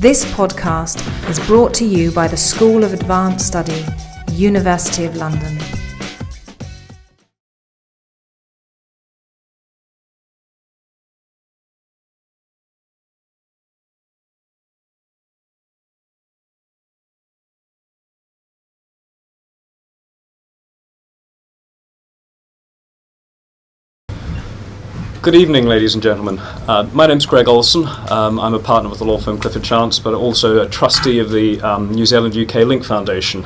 This podcast is brought to you by the School of Advanced Study, University of London. Good evening, ladies and gentlemen. My name's Greg Olson. I'm a partner with the law firm Clifford Chance, but also a trustee of the New Zealand UK Link Foundation.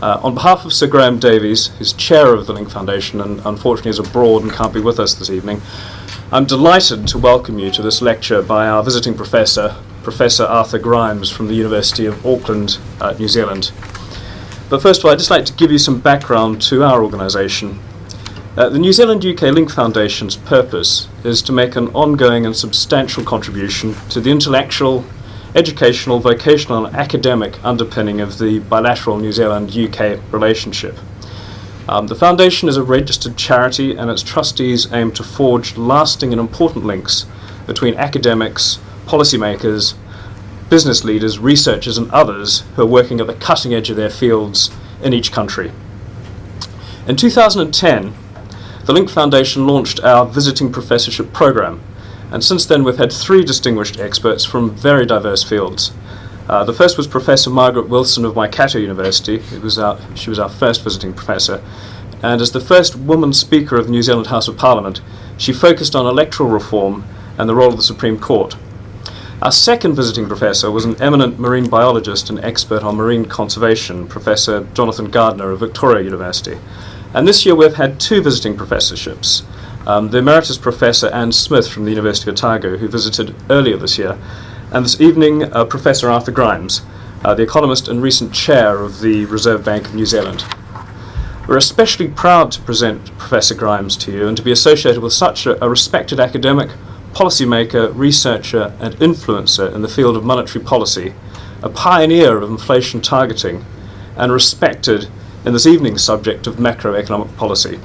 On behalf of Sir Graham Davies, who's chair of the Link Foundation and unfortunately is abroad and can't be with us this evening, I'm delighted to welcome you to this lecture by our visiting professor, Professor Arthur Grimes from the University of Auckland, New Zealand. But first of all, I'd just like to give you some background to our organisation. The New Zealand UK Link Foundation's purpose is to make an ongoing and substantial contribution to the intellectual, educational, vocational and academic underpinning of the bilateral New Zealand-UK relationship. The Foundation is a registered charity and its trustees aim to forge lasting and important links between academics, policymakers, business leaders, researchers and others who are working at the cutting edge of their fields in each country. In 2010, the Link Foundation launched our Visiting Professorship Programme, and since then we've had 3 distinguished experts from very diverse fields. The first was Professor Margaret Wilson of Waikato University. She was our first visiting professor, and as the first woman Speaker of the New Zealand House of Parliament, she focused on electoral reform and the role of the Supreme Court. Our second visiting professor was an eminent marine biologist and expert on marine conservation, Professor Jonathan Gardner of Victoria University. And this year we've had 2 visiting professorships. The Emeritus Professor Anne Smith from the University of Otago, who visited earlier this year, and this evening Professor Arthur Grimes, the economist and recent chair of the Reserve Bank of New Zealand. We're especially proud to present Professor Grimes to you and to be associated with such a respected academic, policymaker, researcher and influencer in the field of monetary policy, a pioneer of inflation targeting, and respected in this evening's subject of macroeconomic policy.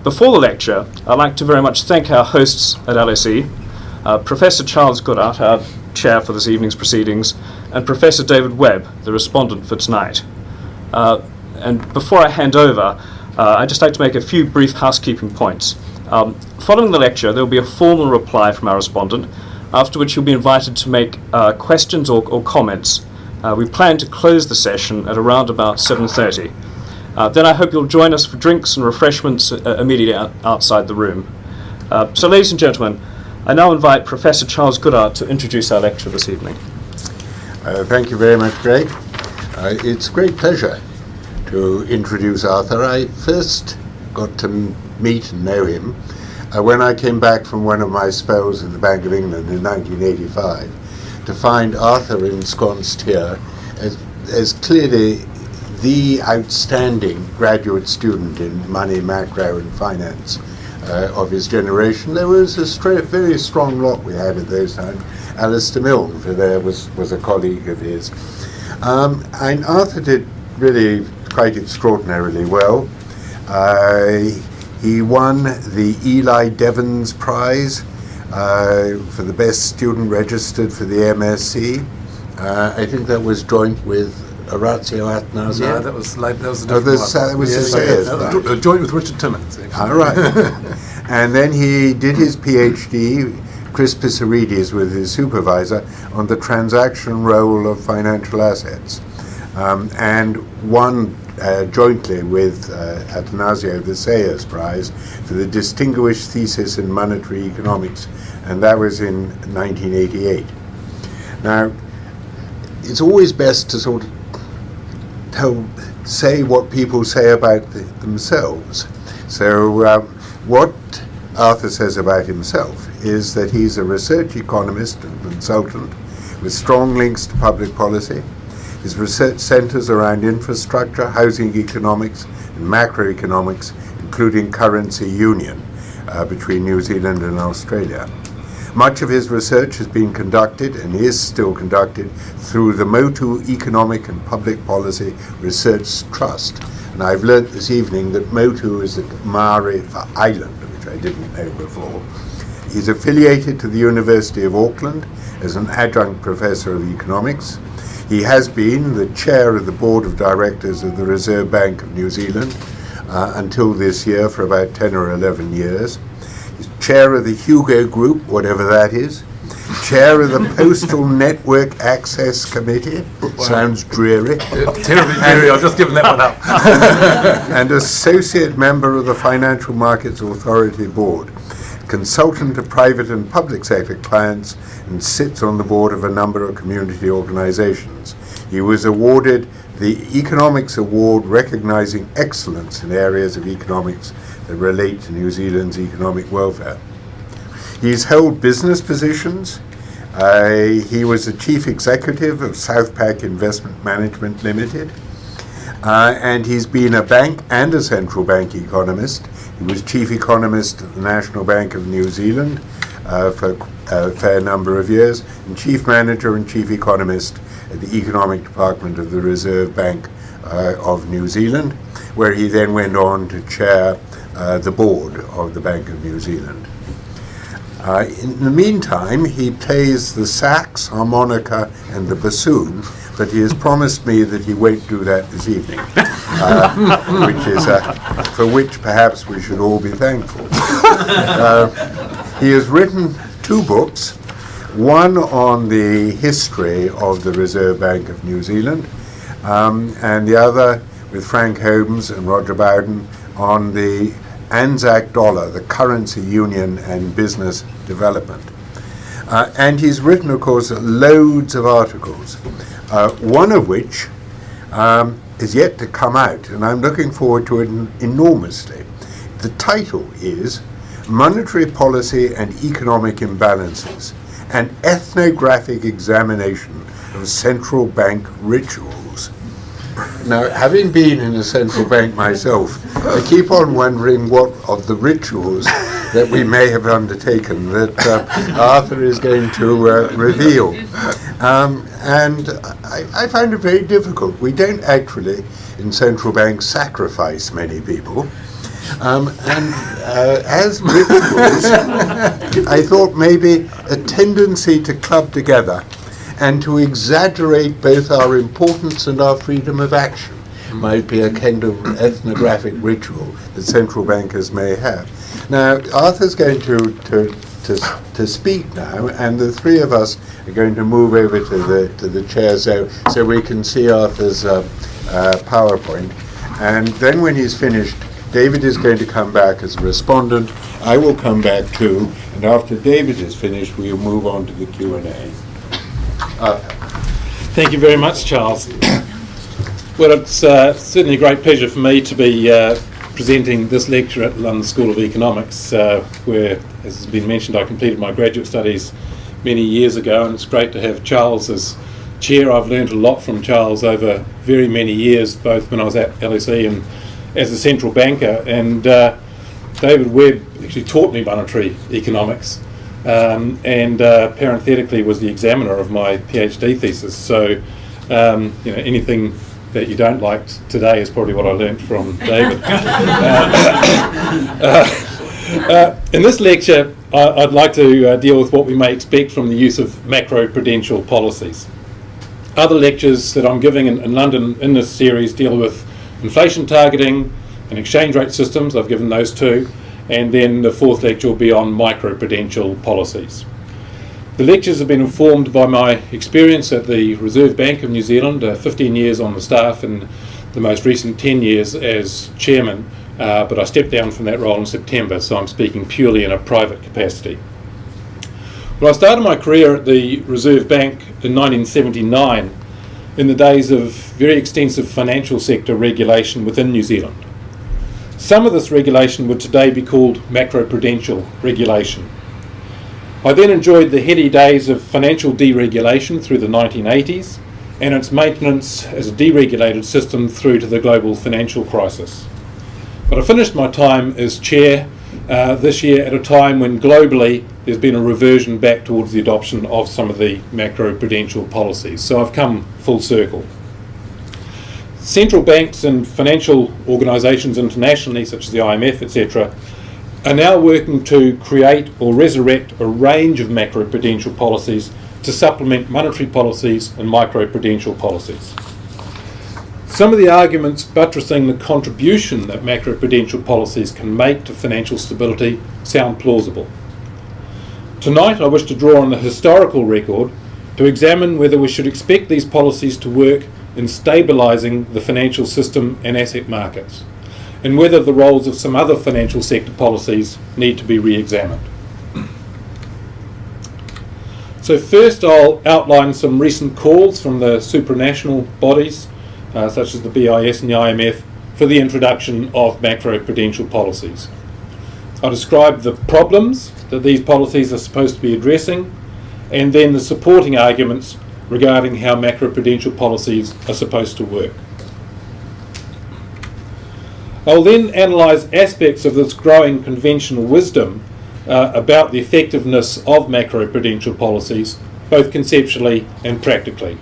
Before the lecture, I'd like to very much thank our hosts at LSE, Professor Charles Goodhart, our chair for this evening's proceedings, and Professor David Webb, the respondent for tonight. And before I hand over, I'd just like to make a few brief housekeeping points. Following the lecture, there will be a formal reply from our respondent, after which you'll be invited to make questions or comments. We plan to close the session at around about 7:30. Then I hope you'll join us for drinks and refreshments immediately outside the room. So ladies and gentlemen, I now invite Professor Charles Goodhart to introduce our lecture this evening. Thank you very much, Greg. It's a great pleasure to introduce Arthur. I first got to meet and know him when I came back from one of my spells at the Bank of England in 1985. To find Arthur ensconced here as clearly the outstanding graduate student in money, macro and finance of his generation. There was a very strong lot we had at those times. Alistair Milne, for there was a colleague of his. And Arthur did really quite extraordinarily well. He won the Eli Devons Prize for the best student registered for the MSc. I think that was joint with Orazio Attanasio. Yeah, that was a different one. That was the Sayers. Joint with Richard Timmins. All right. And then he did his PhD, Chris Pissarides with his supervisor, on the transaction role of financial assets, and won jointly with Attanasio the Sayers Prize for the Distinguished Thesis in Monetary Economics, and that was in 1988. Now, it's always best to sort of say what people say about themselves. So what Arthur says about himself is that he's a research economist and consultant with strong links to public policy. His research centres around infrastructure, housing economics and macroeconomics, including currency union between New Zealand and Australia. Much of his research has been conducted and is still conducted through the Motu Economic and Public Policy Research Trust. And I've learnt this evening that Motu is a Maori for island, which I didn't know before. He's affiliated to the University of Auckland as an adjunct professor of economics. He has been the chair of the board of directors of the Reserve Bank of New Zealand until this year for about 10 or 11 years. He's chair of the Hugo Group, whatever that is. Chair of the Postal Network Access Committee. Sounds dreary. Terribly dreary, I've just given that one up. And associate member of the Financial Markets Authority Board. Consultant to private and public sector clients, and sits on the board of a number of community organisations. He was awarded the Economics Award recognizing excellence in areas of economics that relate to New Zealand's economic welfare. He's held business positions. He was the chief executive of Southpac Investment Management Limited, and he's been a bank and a central bank economist. He was chief economist at the National Bank of New Zealand for a fair number of years, and chief manager and chief economist at the Economic Department of the Reserve Bank of New Zealand, where he then went on to chair the board of the Bank of New Zealand. In the meantime, he plays the sax, harmonica, and the bassoon, but he has promised me that he won't do that this evening, which is for which perhaps we should all be thankful. He has written 2 books, one on the history of the Reserve Bank of New Zealand, and the other with Frank Holmes and Roger Bowden on the Anzac dollar, the currency union and business development. And he's written, of course, loads of articles, one of which is yet to come out, and I'm looking forward to it enormously. The title is Monetary Policy and Economic Imbalances, an ethnographic examination of central bank rituals. Now, having been in a central bank myself, I keep on wondering what of the rituals that we may have undertaken that Arthur is going to reveal. And I find it very difficult. We don't actually, in central banks, sacrifice many people. As rituals, I thought maybe a tendency to club together and to exaggerate both our importance and our freedom of action might be a kind of ethnographic ritual that central bankers may have. Now, Arthur's going to speak now, and the 3 of us are going to move over to the chair so we can see Arthur's PowerPoint. And then when he's finished, David is going to come back as a respondent. I will come back too, and after David is finished, we'll move on to the Q&A. Thank you very much, Charles. Well, it's certainly a great pleasure for me to be presenting this lecture at the London School of Economics, where, as has been mentioned, I completed my graduate studies many years ago, and it's great to have Charles as chair. I've learned a lot from Charles over very many years, both when I was at LSE and as a central banker, and David Webb actually taught me monetary economics, and parenthetically was the examiner of my PhD thesis. So anything that you don't like today is probably what I learnt from David. In this lecture, I'd like to deal with what we may expect from the use of macro-prudential policies. Other lectures that I'm giving in London in this series deal with inflation targeting and exchange rate systems. I've given those 2. And then the 4th lecture will be on micro-prudential policies. The lectures have been informed by my experience at the Reserve Bank of New Zealand, 15 years on the staff and the most recent 10 years as chairman, but I stepped down from that role in September, so I'm speaking purely in a private capacity. Well, I started my career at the Reserve Bank in 1979 in the days of very extensive financial sector regulation within New Zealand. Some of this regulation would today be called macro-prudential regulation. I then enjoyed the heady days of financial deregulation through the 1980s and its maintenance as a deregulated system through to the global financial crisis. But I finished my time as chair this year at a time when globally there's been a reversion back towards the adoption of some of the macro-prudential policies. So I've come full circle. Central banks and financial organisations internationally, such as the IMF, etc., are now working to create or resurrect a range of macroprudential policies to supplement monetary policies and microprudential policies. Some of the arguments buttressing the contribution that macroprudential policies can make to financial stability sound plausible. Tonight I wish to draw on the historical record to examine whether we should expect these policies to work in stabilising the financial system and asset markets, and whether the roles of some other financial sector policies need to be re-examined. So first I'll outline some recent calls from the supranational bodies, such as the BIS and the IMF, for the introduction of macroprudential policies. I'll describe the problems that these policies are supposed to be addressing, and then the supporting arguments regarding how macroprudential policies are supposed to work. I'll then analyse aspects of this growing conventional wisdom about the effectiveness of macroprudential policies, both conceptually and practically.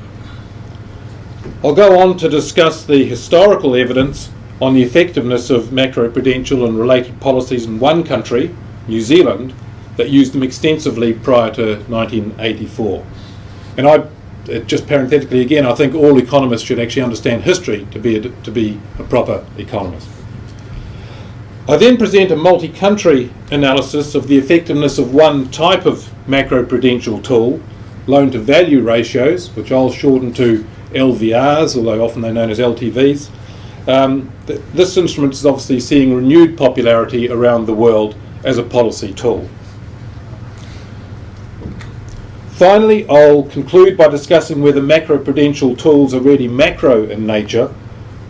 I'll go on to discuss the historical evidence on the effectiveness of macroprudential and related policies in one country, New Zealand, that used them extensively prior to 1984. And just parenthetically again, I think all economists should actually understand history to be a proper economist. I then present a multi-country analysis of the effectiveness of one type of macroprudential tool, loan-to-value ratios, which I'll shorten to LVRs, although often they're known as LTVs. This instrument is obviously seeing renewed popularity around the world as a policy tool. Finally, I'll conclude by discussing whether macroprudential tools are really macro in nature,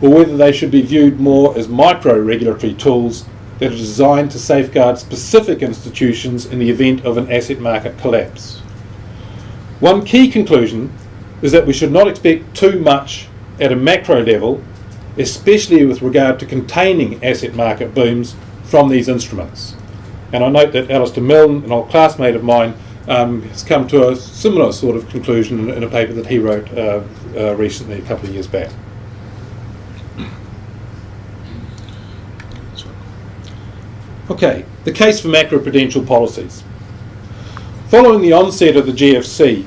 or whether they should be viewed more as micro-regulatory tools that are designed to safeguard specific institutions in the event of an asset market collapse. One key conclusion is that we should not expect too much at a macro level, especially with regard to containing asset market booms from these instruments. And I note that Alistair Milne, an old classmate of mine, has come to a similar sort of conclusion in a paper that he wrote recently, a couple of years back. Okay, the case for macroprudential policies. Following the onset of the GFC,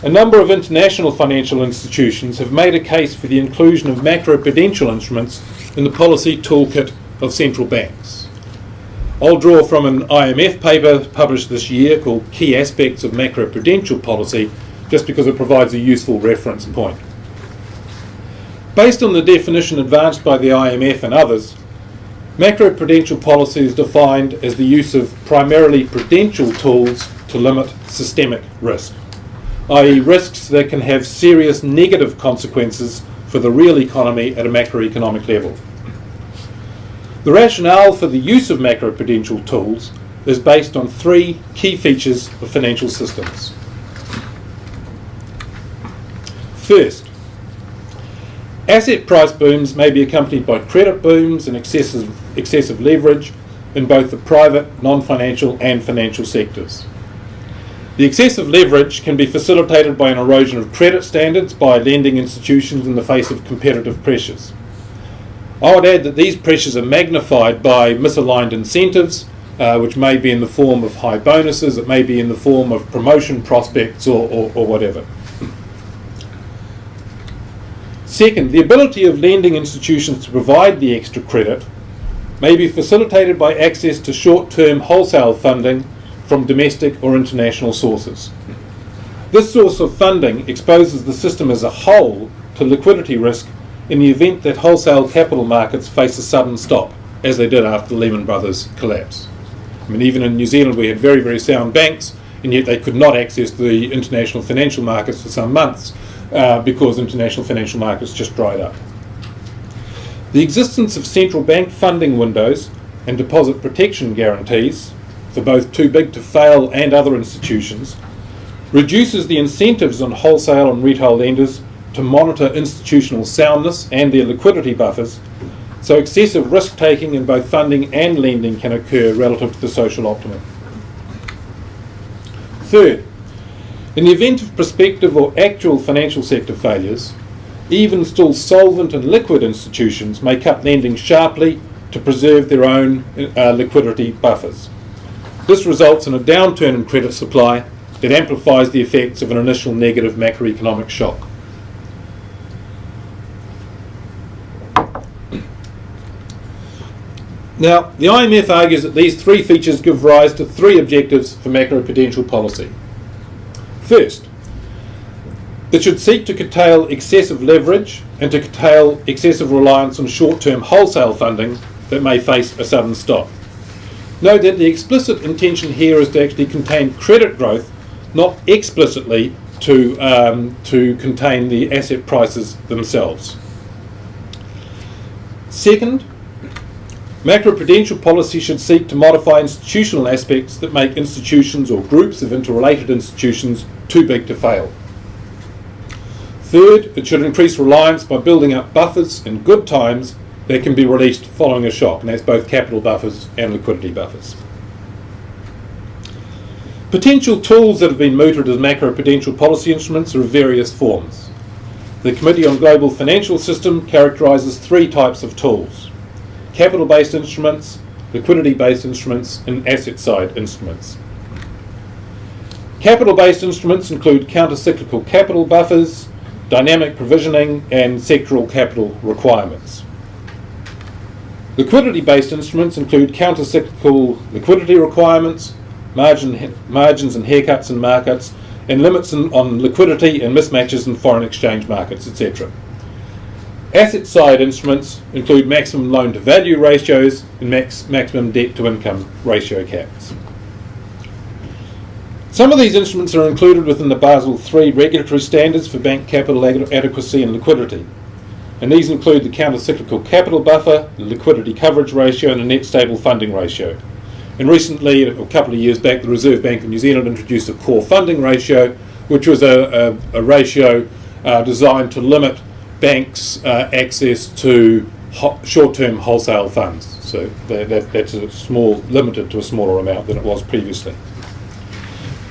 a number of international financial institutions have made a case for the inclusion of macroprudential instruments in the policy toolkit of central banks. I'll draw from an IMF paper published this year called Key Aspects of Macroprudential Policy, just because it provides a useful reference point. Based on the definition advanced by the IMF and others, macroprudential policy is defined as the use of primarily prudential tools to limit systemic risk, i.e. risks that can have serious negative consequences for the real economy at a macroeconomic level. The rationale for the use of macroprudential tools is based on three key features of financial systems. First, asset price booms may be accompanied by credit booms and excessive leverage in both the private, non-financial and financial sectors. The excessive leverage can be facilitated by an erosion of credit standards by lending institutions in the face of competitive pressures. I would add that these pressures are magnified by misaligned incentives, which may be in the form of high bonuses, it may be in the form of promotion prospects or whatever. Second, the ability of lending institutions to provide the extra credit may be facilitated by access to short-term wholesale funding from domestic or international sources. This source of funding exposes the system as a whole to liquidity risk in the event that wholesale capital markets face a sudden stop, as they did after the Lehman Brothers collapse. I mean, even in New Zealand we had very, very sound banks, and yet they could not access the international financial markets for some months because international financial markets just dried up. The existence of central bank funding windows and deposit protection guarantees for both too big to fail and other institutions reduces the incentives on wholesale and retail lenders to monitor institutional soundness and their liquidity buffers, so excessive risk-taking in both funding and lending can occur relative to the social optimum. Third, in the event of prospective or actual financial sector failures, even still solvent and liquid institutions may cut lending sharply to preserve their own liquidity buffers. This results in a downturn in credit supply that amplifies the effects of an initial negative macroeconomic shock. Now, the IMF argues that these three features give rise to three objectives for macroprudential policy. First, it should seek to curtail excessive leverage and to curtail excessive reliance on short-term wholesale funding that may face a sudden stop. Note that the explicit intention here is to actually contain credit growth, not explicitly to contain the asset prices themselves. Second, macroprudential policy should seek to modify institutional aspects that make institutions or groups of interrelated institutions too big to fail. Third, it should increase reliance by building up buffers in good times that can be released following a shock, and that's both capital buffers and liquidity buffers. Potential tools that have been mooted as macroprudential policy instruments are of various forms. The Committee on Global Financial System characterises three types of tools: capital-based instruments, liquidity-based instruments, and asset-side instruments. Capital-based instruments include counter-cyclical capital buffers, dynamic provisioning, and sectoral capital requirements. Liquidity-based instruments include counter-cyclical liquidity requirements, margins and haircuts in markets, and limits on liquidity and mismatches in foreign exchange markets, etc. Asset-side instruments include maximum loan-to-value ratios and maximum debt-to-income ratio caps. Some of these instruments are included within the Basel III regulatory standards for bank capital adequacy and liquidity, and these include the counter-cyclical capital buffer, the liquidity coverage ratio, and the net stable funding ratio. And recently, a couple of years back, the Reserve Bank of New Zealand introduced a core funding ratio, which was a ratio designed to limit banks' access to short-term wholesale funds. So that's limited to a smaller amount than it was previously.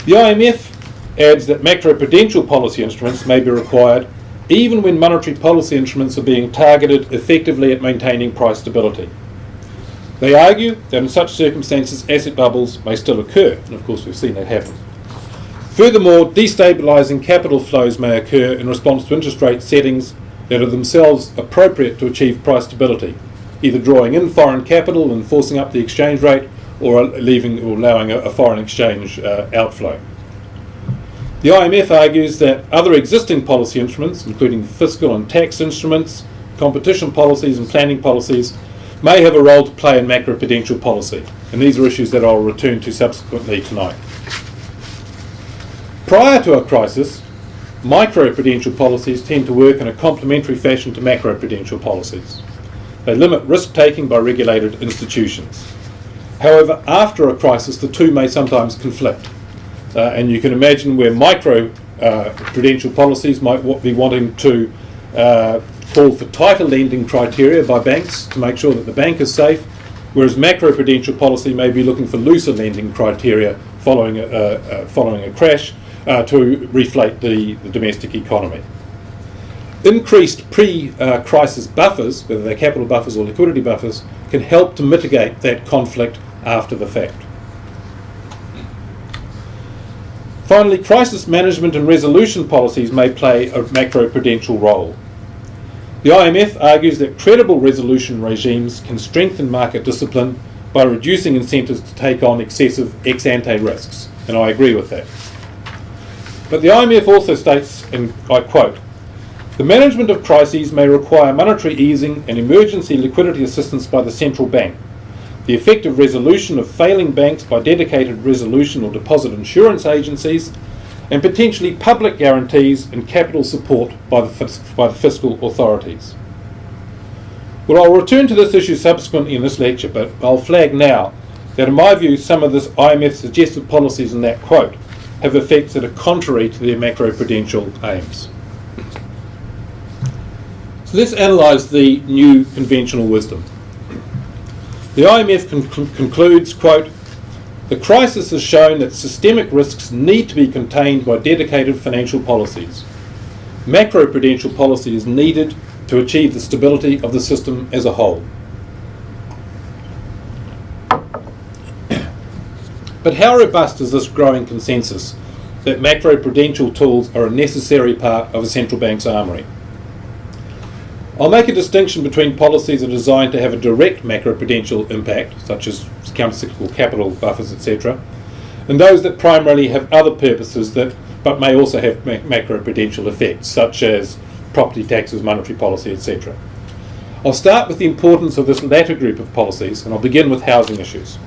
The IMF adds that macroprudential policy instruments may be required even when monetary policy instruments are being targeted effectively at maintaining price stability. They argue that in such circumstances asset bubbles may still occur, and of course we've seen that happen. Furthermore, destabilising capital flows may occur in response to interest rate settings that are themselves appropriate to achieve price stability, either drawing in foreign capital and forcing up the exchange rate, or allowing a foreign exchange outflow. The IMF argues that other existing policy instruments, including fiscal and tax instruments, competition policies and planning policies, may have a role to play in macroprudential policy, and these are issues that I'll return to subsequently tonight. Prior to a crisis, microprudential policies tend to work in a complementary fashion to macroprudential policies. They limit risk-taking by regulated institutions. However, after a crisis, the two may sometimes conflict. And you can imagine where micro-prudential policies might be wanting to call for tighter lending criteria by banks to make sure that the bank is safe, whereas macro-prudential policy may be looking for looser lending criteria following a crash to reflate the domestic economy. Increased pre-crisis buffers, whether they're capital buffers or liquidity buffers, can help to mitigate that conflict after the fact. Finally, crisis management and resolution policies may play a macroprudential role. The IMF argues that credible resolution regimes can strengthen market discipline by reducing incentives to take on excessive ex-ante risks, and I agree with that. But the IMF also states, and I quote, "The management of crises may require monetary easing and emergency liquidity assistance by the central bank, the effective resolution of failing banks by dedicated resolution or deposit insurance agencies, and potentially public guarantees and capital support by the fiscal authorities." Well, I'll return to this issue subsequently in this lecture, but I'll flag now that in my view some of this IMF suggested policies in that quote have effects that are contrary to their macroprudential aims. So let's analyse the new conventional wisdom. The IMF concludes, quote, "The crisis has shown that systemic risks need to be contained by dedicated financial policies. Macroprudential policy is needed to achieve the stability of the system as a whole." But how robust is this growing consensus that macroprudential tools are a necessary part of a central bank's armoury? I'll make a distinction between policies that are designed to have a direct macroprudential impact, such as countercyclical capital buffers, etc., and those that primarily have other purposes but may also have macroprudential effects, such as property taxes, monetary policy, etc. I'll start with the importance of this latter group of policies, and I'll begin with housing issues.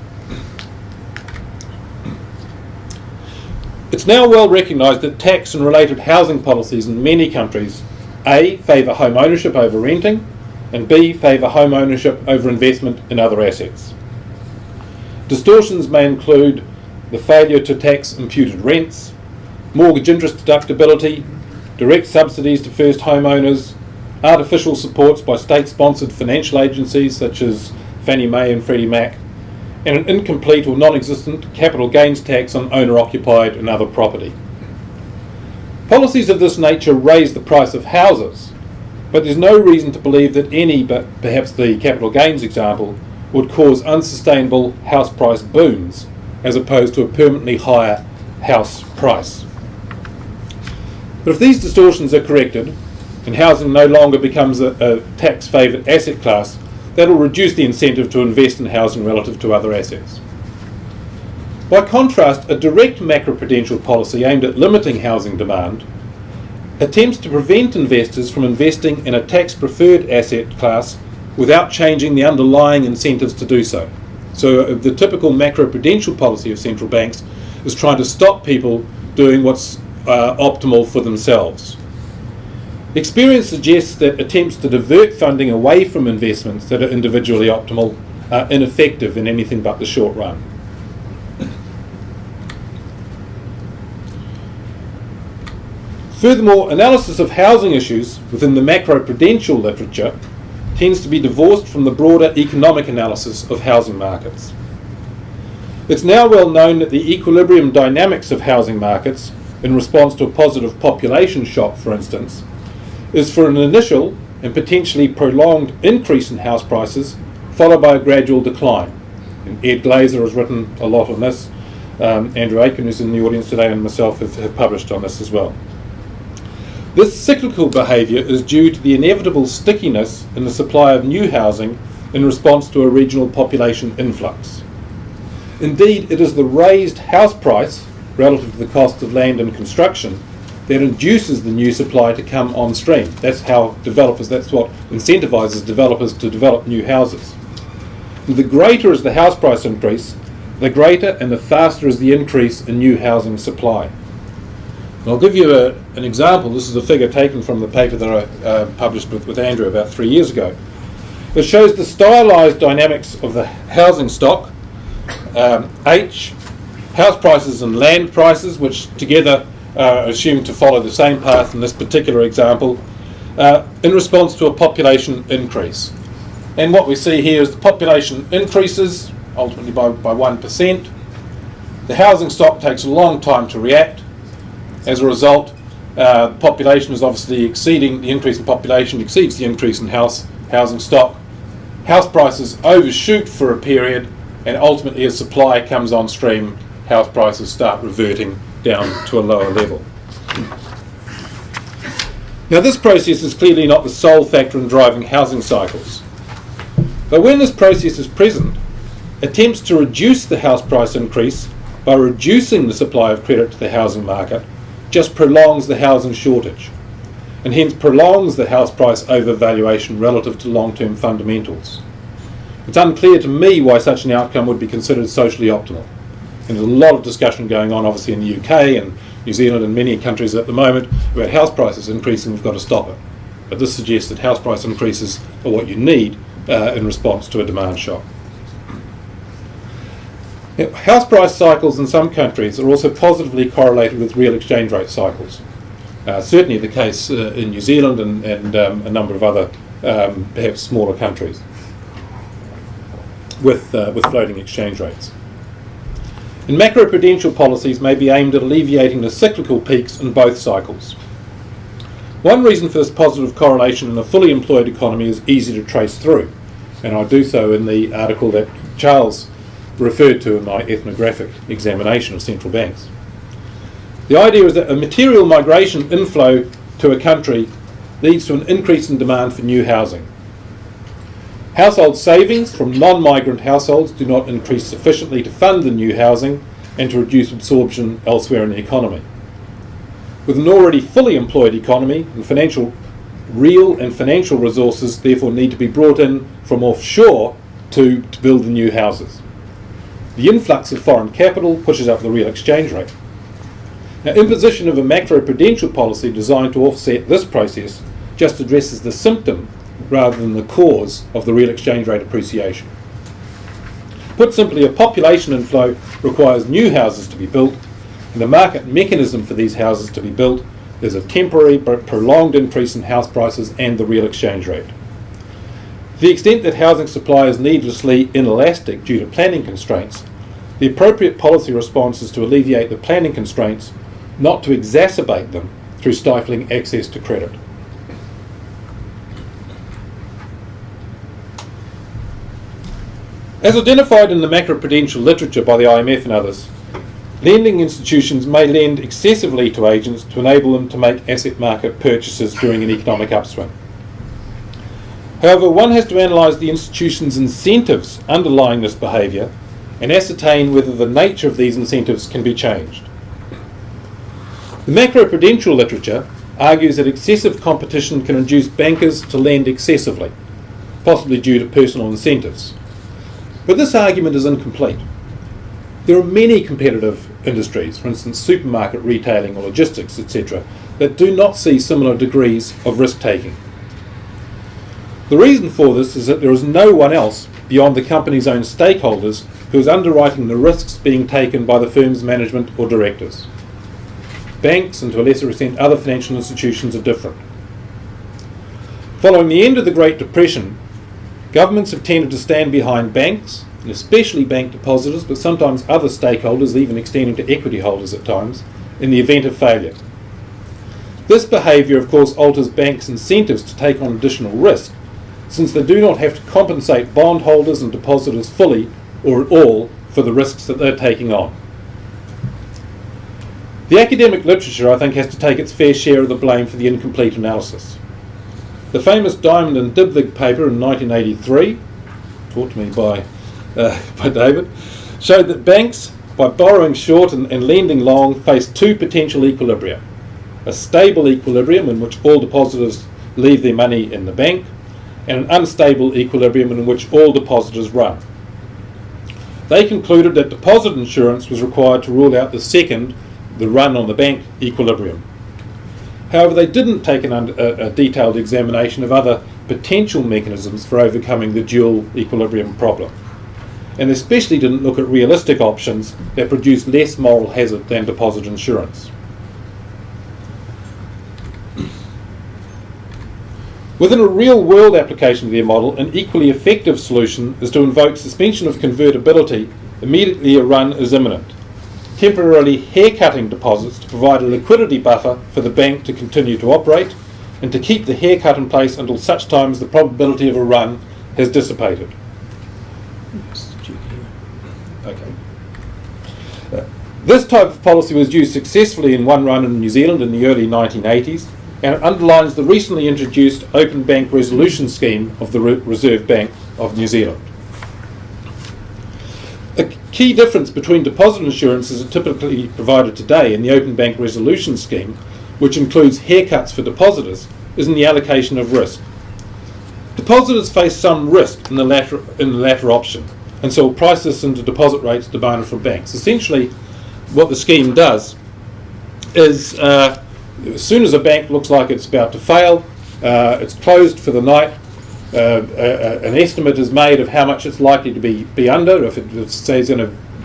It's now well recognised that tax and related housing policies in many countries A. favour home ownership over renting, and B. favour home ownership over investment in other assets. Distortions may include the failure to tax imputed rents, mortgage interest deductibility, direct subsidies to first homeowners, artificial supports by state-sponsored financial agencies such as Fannie Mae and Freddie Mac, and an incomplete or non-existent capital gains tax on owner-occupied and other property. Policies of this nature raise the price of houses, but there's no reason to believe that any, but perhaps the capital gains example, would cause unsustainable house price booms as opposed to a permanently higher house price. But if these distortions are corrected and housing no longer becomes a tax-favoured asset class, that will reduce the incentive to invest in housing relative to other assets. By contrast, a direct macroprudential policy aimed at limiting housing demand attempts to prevent investors from investing in a tax-preferred asset class without changing the underlying incentives to do so. So the typical macroprudential policy of central banks is trying to stop people doing what's optimal for themselves. Experience suggests that attempts to divert funding away from investments that are individually optimal are ineffective in anything but the short run. Furthermore, analysis of housing issues within the macroprudential literature tends to be divorced from the broader economic analysis of housing markets. It's now well known that the equilibrium dynamics of housing markets, in response to a positive population shock, for instance, is for an initial and potentially prolonged increase in house prices, followed by a gradual decline. And Ed Glazer has written a lot on this. Andrew Aiken, who's in the audience today, and myself have published on this as well. This cyclical behaviour is due to the inevitable stickiness in the supply of new housing in response to a regional population influx. Indeed, it is the raised house price relative to the cost of land and construction that induces the new supply to come on stream. That's what incentivises developers to develop new houses. And the greater is the house price increase, the greater and the faster is the increase in new housing supply. And I'll give you an example. This is a figure taken from the paper that I published with Andrew about 3 years ago. It shows the stylised dynamics of the housing stock, H, house prices and land prices, which together are assumed to follow the same path in this particular example, in response to a population increase. And what we see here is the population increases, ultimately by 1%. The housing stock takes a long time to react. As a result, the population is obviously exceeding, the increase in population exceeds the increase in housing stock. House prices overshoot for a period, and ultimately as supply comes on stream, house prices start reverting down to a lower level. Now, this process is clearly not the sole factor in driving housing cycles. But when this process is present, attempts to reduce the house price increase by reducing the supply of credit to the housing market just prolongs the housing shortage, and hence prolongs the house price overvaluation relative to long-term fundamentals. It's unclear to me why such an outcome would be considered socially optimal. And there's a lot of discussion going on, obviously, in the UK and New Zealand and many countries at the moment about house prices increasing. We've got to stop it. But this suggests that house price increases are what you need in response to a demand shock. Now, house price cycles in some countries are also positively correlated with real exchange rate cycles. Certainly the case in New Zealand and a number of other, perhaps smaller countries with floating exchange rates. And macroprudential policies may be aimed at alleviating the cyclical peaks in both cycles. One reason for this positive correlation in a fully employed economy is easy to trace through, and I do so in the article that Charles referred to in my ethnographic examination of central banks. The idea is that a material migration inflow to a country leads to an increase in demand for new housing. Household savings from non-migrant households do not increase sufficiently to fund the new housing and to reduce absorption elsewhere in the economy. With an already fully employed economy, and real and financial resources therefore need to be brought in from offshore to build the new houses. The influx of foreign capital pushes up the real exchange rate. Now, imposition of a macro-prudential policy designed to offset this process just addresses the symptom rather than the cause of the real exchange rate appreciation. Put simply, a population inflow requires new houses to be built, and the market mechanism for these houses to be built is a temporary but prolonged increase in house prices and the real exchange rate. To the extent that housing supply is needlessly inelastic due to planning constraints, the appropriate policy response is to alleviate the planning constraints, not to exacerbate them through stifling access to credit. As identified in the macroprudential literature by the IMF and others, lending institutions may lend excessively to agents to enable them to make asset market purchases during an economic upswing. However, one has to analyse the institution's incentives underlying this behaviour and ascertain whether the nature of these incentives can be changed. The macroprudential literature argues that excessive competition can induce bankers to lend excessively, possibly due to personal incentives. But this argument is incomplete. There are many competitive industries, for instance supermarket retailing or logistics, etc., that do not see similar degrees of risk-taking. The reason for this is that there is no one else beyond the company's own stakeholders who is underwriting the risks being taken by the firm's management or directors. Banks, and to a lesser extent other financial institutions, are different. Following the end of the Great Depression, governments have tended to stand behind banks, and especially bank depositors, but sometimes other stakeholders, even extending to equity holders at times, in the event of failure. This behaviour, of course, alters banks' incentives to take on additional risk, since they do not have to compensate bondholders and depositors fully or at all for the risks that they're taking on. The academic literature, I think, has to take its fair share of the blame for the incomplete analysis. The famous Diamond and Dybvig paper in 1983, taught to me by David, showed that banks, by borrowing short and lending long, face two potential equilibria: a stable equilibrium in which all depositors leave their money in the bank, and an unstable equilibrium in which all depositors run. They concluded that deposit insurance was required to rule out the second, the run on the bank equilibrium. However, they didn't take a detailed examination of other potential mechanisms for overcoming the dual equilibrium problem, and especially didn't look at realistic options that produce less moral hazard than deposit insurance. Within a real-world application of their model, an equally effective solution is to invoke suspension of convertibility immediately a run is imminent, temporarily haircutting deposits to provide a liquidity buffer for the bank to continue to operate, and to keep the haircut in place until such time as the probability of a run has dissipated. This type of policy was used successfully in one run in New Zealand in the early 1980s, and it underlines the recently introduced open bank resolution scheme of the Reserve Bank of New Zealand. A key difference between deposit insurance as typically provided today and the open bank resolution scheme, which includes haircuts for depositors, is in the allocation of risk. Depositors face some risk in the latter option, and so will price this into deposit rates demanded from banks. Essentially, what the scheme does is as soon as a bank looks like it's about to fail, it's closed for the night, an estimate is made of how much it's likely to be under. If it says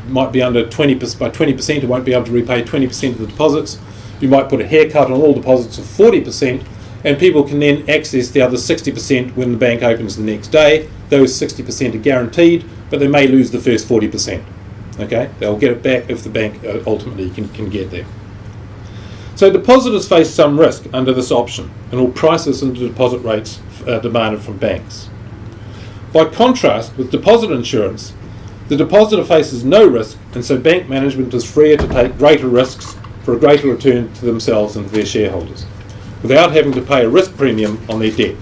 might be under 20%, by 20%, it won't be able to repay 20% of the deposits. You might put a haircut on all deposits of 40%, and people can then access the other 60% when the bank opens the next day. Those 60% are guaranteed, but they may lose the first 40%. Okay, they'll get it back if the bank ultimately can get there. So depositors face some risk under this option, and will price this into deposit rates demanded from banks. By contrast, with deposit insurance, The depositor faces no risk, and so bank management is freer to take greater risks for a greater return to themselves and their shareholders, without having to pay a risk premium on their debt.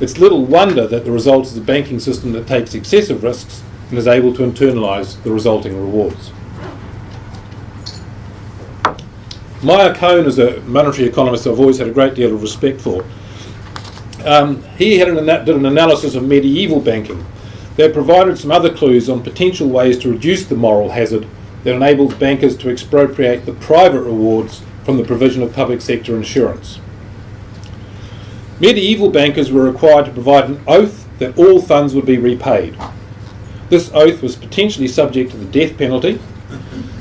It's little wonder that the result is a banking system that takes excessive risks and is able to internalise the resulting rewards. Meyer Cohn is a monetary economist I've always had a great deal of respect for. He did an analysis of medieval banking that provided some other clues on potential ways to reduce the moral hazard that enables bankers to expropriate the private rewards from the provision of public sector insurance. Medieval bankers were required to provide an oath that all funds would be repaid. This oath was potentially subject to the death penalty.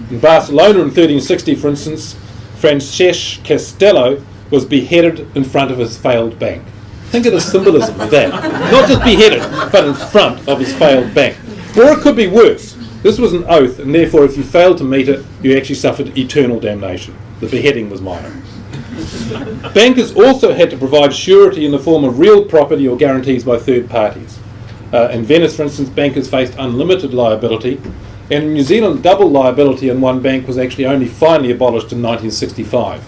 In Barcelona in 1360, for instance, Francesc Castello was beheaded in front of his failed bank. Think of the symbolism of that. Not just beheaded, but in front of his failed bank. Or it could be worse. This was an oath, and therefore if you failed to meet it, you actually suffered eternal damnation. The beheading was minor. Bankers also had to provide surety in the form of real property or guarantees by third parties. In Venice, for instance, bankers faced unlimited liability, and in New Zealand, double liability in one bank was actually only finally abolished in 1965.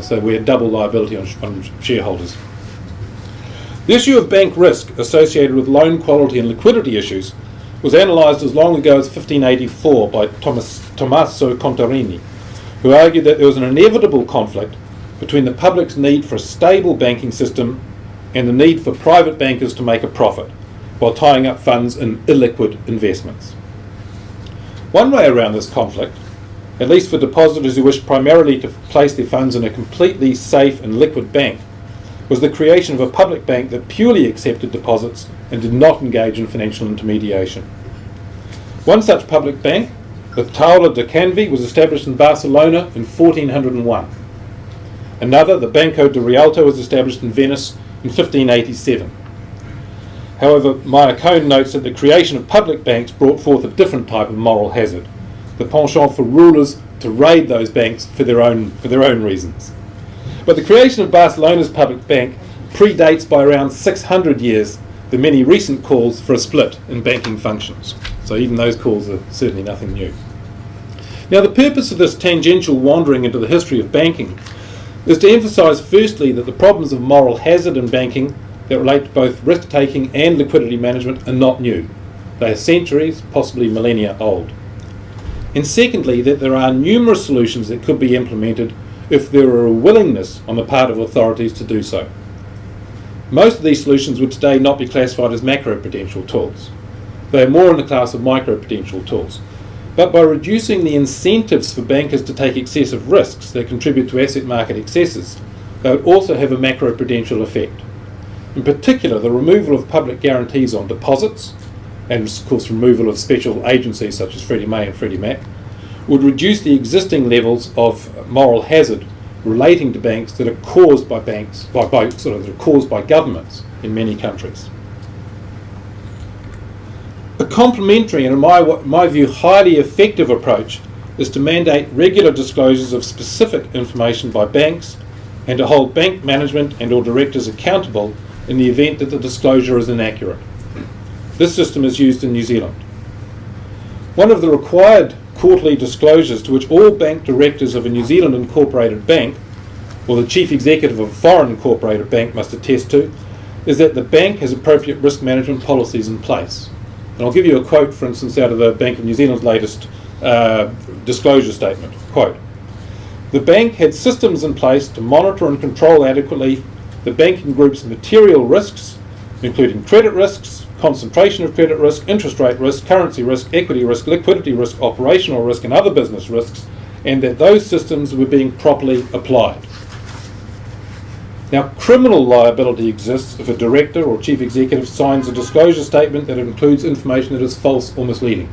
So we had double liability on shareholders. The issue of bank risk associated with loan quality and liquidity issues was analysed as long ago as 1584 by Tommaso Contarini, who argued that there was an inevitable conflict between the public's need for a stable banking system and the need for private bankers to make a profit while tying up funds in illiquid investments. One way around this conflict, at least for depositors who wished primarily to place their funds in a completely safe and liquid bank, was the creation of a public bank that purely accepted deposits and did not engage in financial intermediation. One such public bank, the Taula de Canvi, was established in Barcelona in 1401. Another, the Banco de Rialto, was established in Venice in 1587. However, Meyer Cohn notes that the creation of public banks brought forth a different type of moral hazard, the penchant for rulers to raid those banks for their own reasons. But the creation of Barcelona's public bank predates by around 600 years the many recent calls for a split in banking functions. So even those calls are certainly nothing new. Now, the purpose of this tangential wandering into the history of banking is to emphasise firstly that the problems of moral hazard in banking that relate to both risk-taking and liquidity management are not new. They are centuries, possibly millennia old. And secondly, that there are numerous solutions that could be implemented if there were a willingness on the part of authorities to do so. Most of these solutions would today not be classified as macro-prudential tools. They are more in the class of micro-prudential tools. But by reducing the incentives for bankers to take excessive risks that contribute to asset market excesses, they would also have a macro-prudential effect. In particular, the removal of public guarantees on deposits, and of course removal of special agencies such as Freddie Mae and Freddie Mac, would reduce the existing levels of moral hazard relating to banks that are caused by governments in many countries. A complementary and, in my view, highly effective approach is to mandate regular disclosures of specific information by banks and to hold bank management and or directors accountable in the event that the disclosure is inaccurate. This system is used in New Zealand. One of the required quarterly disclosures to which all bank directors of a New Zealand incorporated bank or the chief executive of a foreign incorporated bank must attest to is that the bank has appropriate risk management policies in place. And I'll give you a quote, for instance, out of the Bank of New Zealand's latest disclosure statement. Quote, "The bank had systems in place to monitor and control adequately the banking group's material risks, including credit risks, concentration of credit risk, interest rate risk, currency risk, equity risk, liquidity risk, operational risk, and other business risks, and that those systems were being properly applied." Now, criminal liability exists if a director or chief executive signs a disclosure statement that includes information that is false or misleading.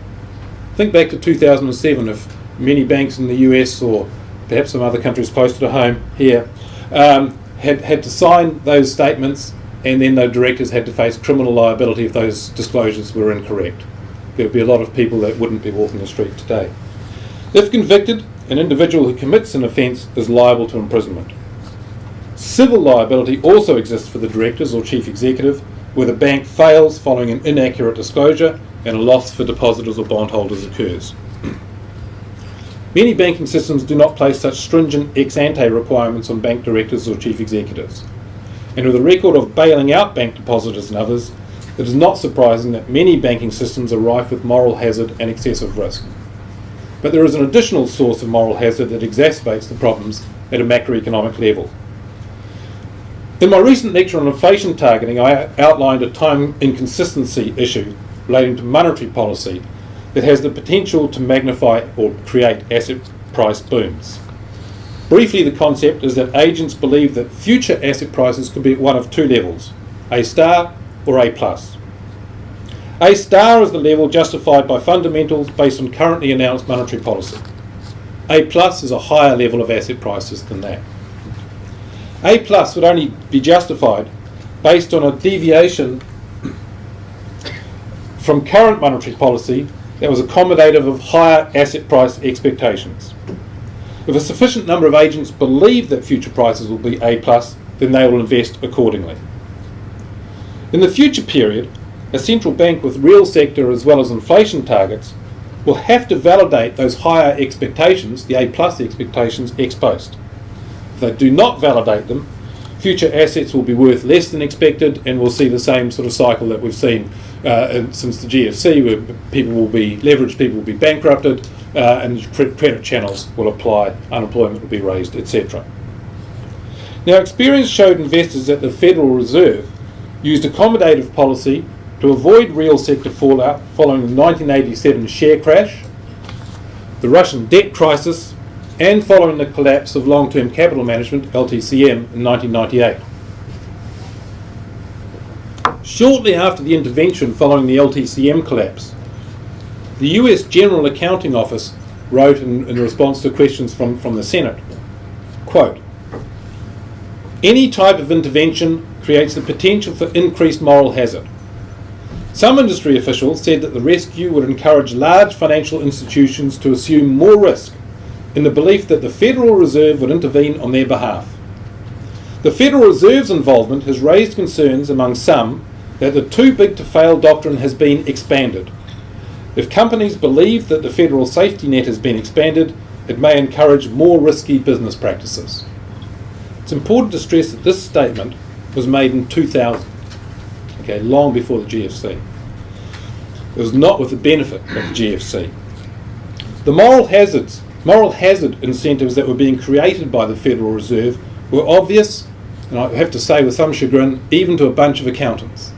Think back to 2007, if many banks in the US or perhaps some other countries closer to home here had to sign those statements, and then the directors had to face criminal liability if those disclosures were incorrect. There would be a lot of people that wouldn't be walking the street today. If convicted, an individual who commits an offence is liable to imprisonment. Civil liability also exists for the directors or chief executive, where the bank fails following an inaccurate disclosure and a loss for depositors or bondholders occurs. Many banking systems do not place such stringent ex-ante requirements on bank directors or chief executives. And with a record of bailing out bank depositors and others, it is not surprising that many banking systems are rife with moral hazard and excessive risk. But there is an additional source of moral hazard that exacerbates the problems at a macroeconomic level. In my recent lecture on inflation targeting, I outlined a time inconsistency issue relating to monetary policy that has the potential to magnify or create asset price booms. Briefly, the concept is that agents believe that future asset prices could be at one of two levels, A star or A plus. A star is the level justified by fundamentals based on currently announced monetary policy. A plus is a higher level of asset prices than that. A plus would only be justified based on a deviation from current monetary policy that was accommodative of higher asset price expectations. If a sufficient number of agents believe that future prices will be A+, then they will invest accordingly. In the future period, a central bank with real sector as well as inflation targets will have to validate those higher expectations, the A+ expectations, ex post. If they do not validate them, future assets will be worth less than expected, and we'll see the same sort of cycle that we've seen since the GFC, where people will be leveraged, people will be bankrupted, and credit channels will apply, unemployment will be raised, etc. Now, experience showed investors that the Federal Reserve used accommodative policy to avoid real sector fallout following the 1987 share crash, the Russian debt crisis, and following the collapse of long-term capital management, LTCM, in 1998. Shortly after the intervention following the LTCM collapse, the US General Accounting Office wrote in response to questions from the Senate, quote, "Any type of intervention creates the potential for increased moral hazard. Some industry officials said that the rescue would encourage large financial institutions to assume more risk in the belief that the Federal Reserve would intervene on their behalf. The Federal Reserve's involvement has raised concerns among some that the too big to fail doctrine has been expanded. If companies believe that the federal safety net has been expanded, it may encourage more risky business practices." It's important to stress that this statement was made in 2000, okay, long before the GFC. It was not with the benefit of the GFC. The moral hazard incentives that were being created by the Federal Reserve were obvious, and I have to say with some chagrin, even to a bunch of accountants.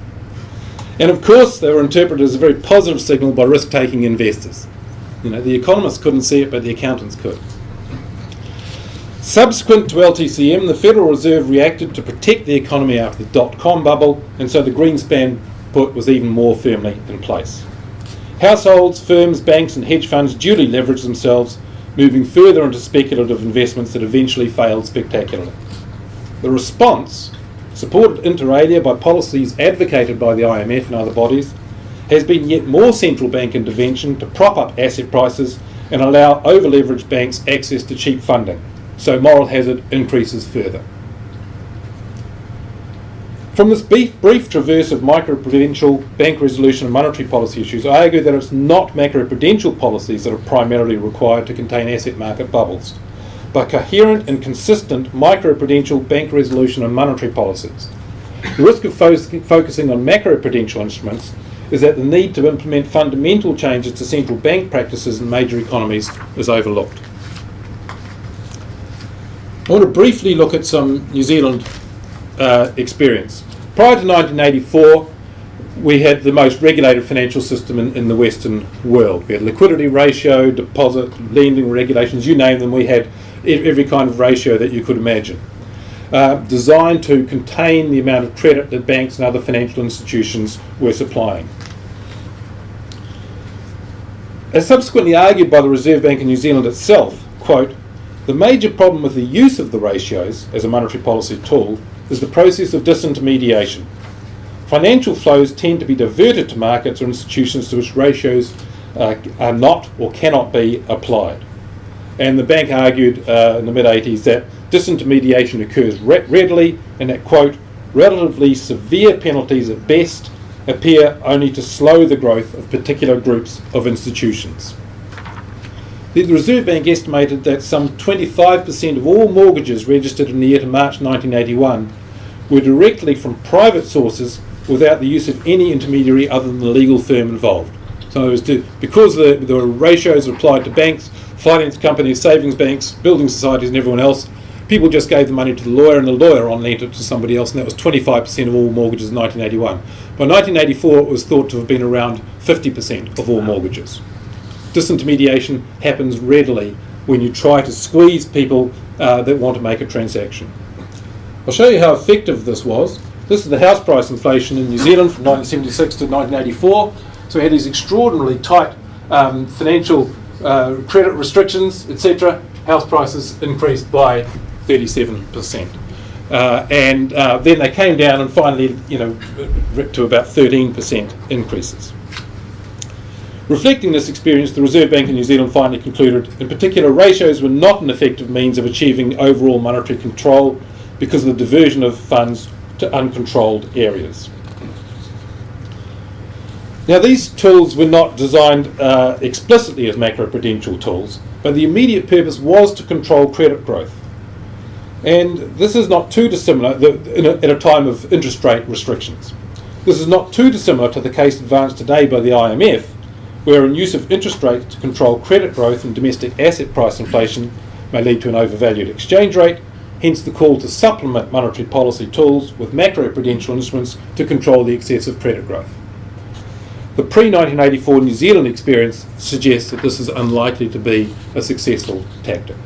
And of course, they were interpreted as a very positive signal by risk-taking investors. You know, the economists couldn't see it, but the accountants could. Subsequent to LTCM, the Federal Reserve reacted to protect the economy after the dot-com bubble, and so the Greenspan put was even more firmly in place. Households, firms, banks and hedge funds duly leveraged themselves, moving further into speculative investments that eventually failed spectacularly. The response, supported inter alia by policies advocated by the IMF and other bodies, has been yet more central bank intervention to prop up asset prices and allow over-leveraged banks access to cheap funding, so moral hazard increases further. From this brief traverse of macroprudential, bank resolution and monetary policy issues, I argue that it's not macroprudential policies that are primarily required to contain asset market bubbles, but coherent and consistent microprudential, bank resolution and monetary policies. The risk of focusing on macroprudential instruments is that the need to implement fundamental changes to central bank practices in major economies is overlooked. I want to briefly look at some New Zealand experience. Prior to 1984, we had the most regulated financial system in the Western world. We had liquidity ratio, deposit, lending regulations, you name them. We had every kind of ratio that you could imagine, designed to contain the amount of credit that banks and other financial institutions were supplying. As subsequently argued by the Reserve Bank of New Zealand itself, quote, "The major problem with the use of the ratios as a monetary policy tool is the process of disintermediation. Financial flows tend to be diverted to markets or institutions to which ratios are not or cannot be applied." And the bank argued in the mid-80s that disintermediation occurs readily and that, quote, "relatively severe penalties at best appear only to slow the growth of particular groups of institutions. The Reserve Bank estimated that some 25% of all mortgages registered in the year to March 1981 were directly from private sources without the use of any intermediary other than the legal firm involved. So it was because the ratios applied to banks, finance companies, savings banks, building societies and everyone else, people just gave the money to the lawyer and the lawyer on lent it to somebody else, and that was 25% of all mortgages in 1981. By 1984 it was thought to have been around 50% of all mortgages. Disintermediation happens readily when you try to squeeze people that want to make a transaction. I'll show you how effective this was. This is the house price inflation in New Zealand from 1976 to 1984. So we had these extraordinarily tight financial credit restrictions, etc. House prices increased by 37%. And then they came down and finally, to about 13% increases. Reflecting this experience, the Reserve Bank of New Zealand finally concluded, in particular, ratios were not an effective means of achieving overall monetary control because of the diversion of funds to uncontrolled areas. Now, these tools were not designed explicitly as macro-prudential tools, but the immediate purpose was to control credit growth. And this is not too dissimilar at a time of interest rate restrictions. This is not too dissimilar to the case advanced today by the IMF, where an use of interest rates to control credit growth and domestic asset price inflation may lead to an overvalued exchange rate, hence the call to supplement monetary policy tools with macro-prudential instruments to control the excessive credit growth. The pre-1984 New Zealand experience suggests that this is unlikely to be a successful tactic.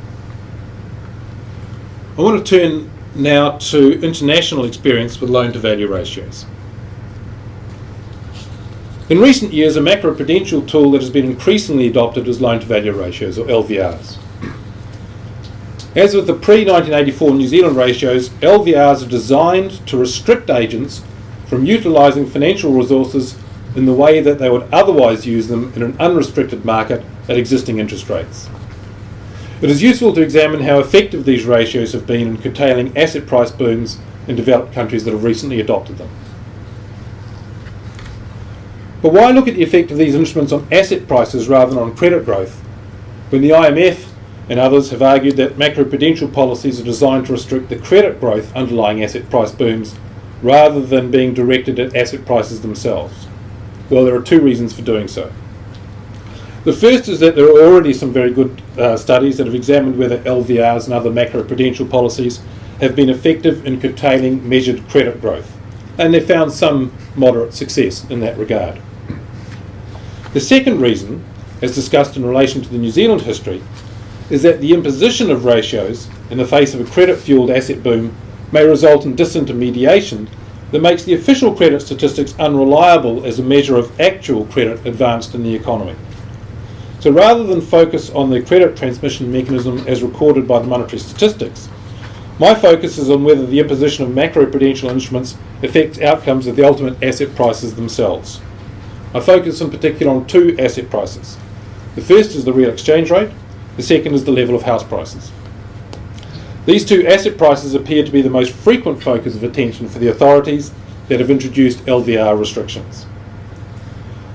I want to turn now to international experience with loan-to-value ratios. In recent years, a macro-prudential tool that has been increasingly adopted is loan-to-value ratios, or LVRs. As with the pre-1984 New Zealand ratios, LVRs are designed to restrict agents from utilising financial resources in the way that they would otherwise use them in an unrestricted market at existing interest rates. It is useful to examine how effective these ratios have been in curtailing asset price booms in developed countries that have recently adopted them. But why look at the effect of these instruments on asset prices rather than on credit growth, when the IMF and others have argued that macroprudential policies are designed to restrict the credit growth underlying asset price booms rather than being directed at asset prices themselves? Well, there are two reasons for doing so. The first is that there are already some very good studies that have examined whether LVRs and other macroprudential policies have been effective in curtailing measured credit growth, and they've found some moderate success in that regard. The second reason, as discussed in relation to the New Zealand history, is that the imposition of ratios in the face of a credit-fuelled asset boom may result in disintermediation that makes the official credit statistics unreliable as a measure of actual credit advanced in the economy. So rather than focus on the credit transmission mechanism as recorded by the monetary statistics, my focus is on whether the imposition of macroprudential instruments affects outcomes of the ultimate asset prices themselves. I focus in particular on two asset prices. The first is the real exchange rate, the second is the level of house prices. These two asset prices appear to be the most frequent focus of attention for the authorities that have introduced LVR restrictions.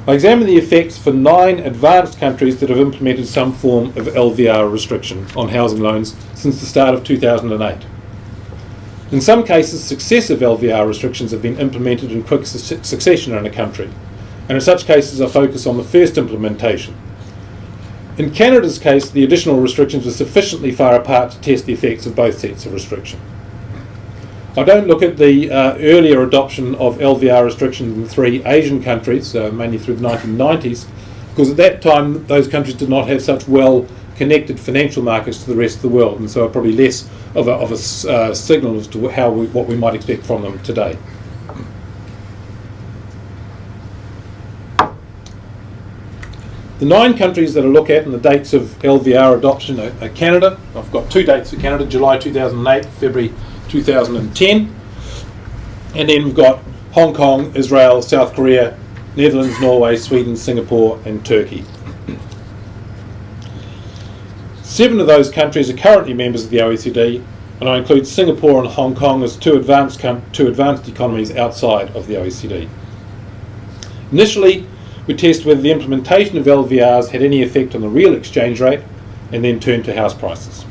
I examined the effects for 9 advanced countries that have implemented some form of LVR restriction on housing loans since the start of 2008. In some cases, successive LVR restrictions have been implemented in quick succession in a country, and in such cases I focus on the first implementation. In Canada's case, the additional restrictions were sufficiently far apart to test the effects of both sets of restriction. I don't look at the earlier adoption of LVR restrictions in 3 Asian countries, mainly through the 1990s, because at that time those countries did not have such well-connected financial markets to the rest of the world, and so are probably less of a signal as to what we might expect from them today. The 9 countries that I look at and the dates of LVR adoption are Canada. I've got 2 dates for Canada, July 2008, February 2010. And then we've got Hong Kong, Israel, South Korea, Netherlands, Norway, Sweden, Singapore and Turkey. 7 of those countries are currently members of the OECD, and I include Singapore and Hong Kong as two advanced economies outside of the OECD. Initially, we test whether the implementation of LVRs had any effect on the real exchange rate, and then turn to house prices.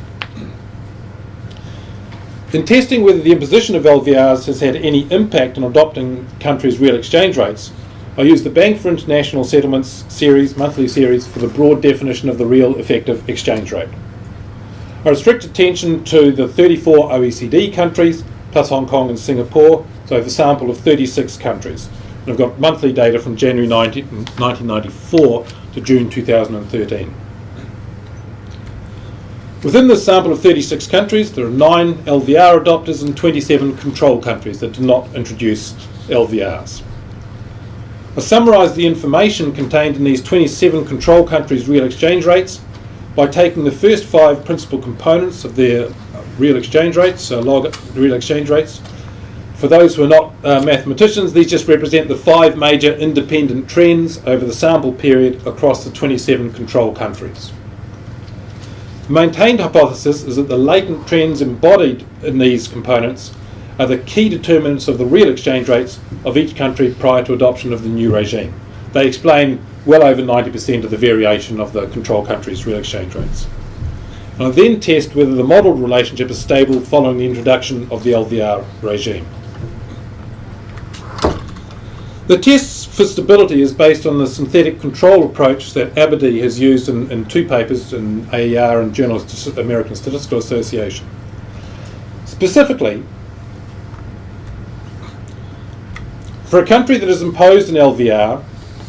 In testing whether the imposition of LVRs has had any impact on adopting countries' real exchange rates, I use the Bank for International Settlements series, monthly series, for the broad definition of the real effective exchange rate. I restrict attention to the 34 OECD countries, plus Hong Kong and Singapore, so I have a sample of 36 countries. And I've got monthly data from January 1994 to June 2013. Within this sample of 36 countries, there are 9 LVR adopters and 27 control countries that do not introduce LVRs. I summarise the information contained in these 27 control countries' real exchange rates by taking the first 5 principal components of their real exchange rates, log real exchange rates. For those who are not mathematicians, these just represent the 5 major independent trends over the sample period across the 27 control countries. The maintained hypothesis is that the latent trends embodied in these components are the key determinants of the real exchange rates of each country prior to adoption of the new regime. They explain well over 90% of the variation of the control countries' real exchange rates. And I then test whether the modelled relationship is stable following the introduction of the LVR regime. The test for stability is based on the synthetic control approach that Aberdeen has used in 2 papers in AER and Journal of the American Statistical Association. Specifically, for a country that has imposed an LVR,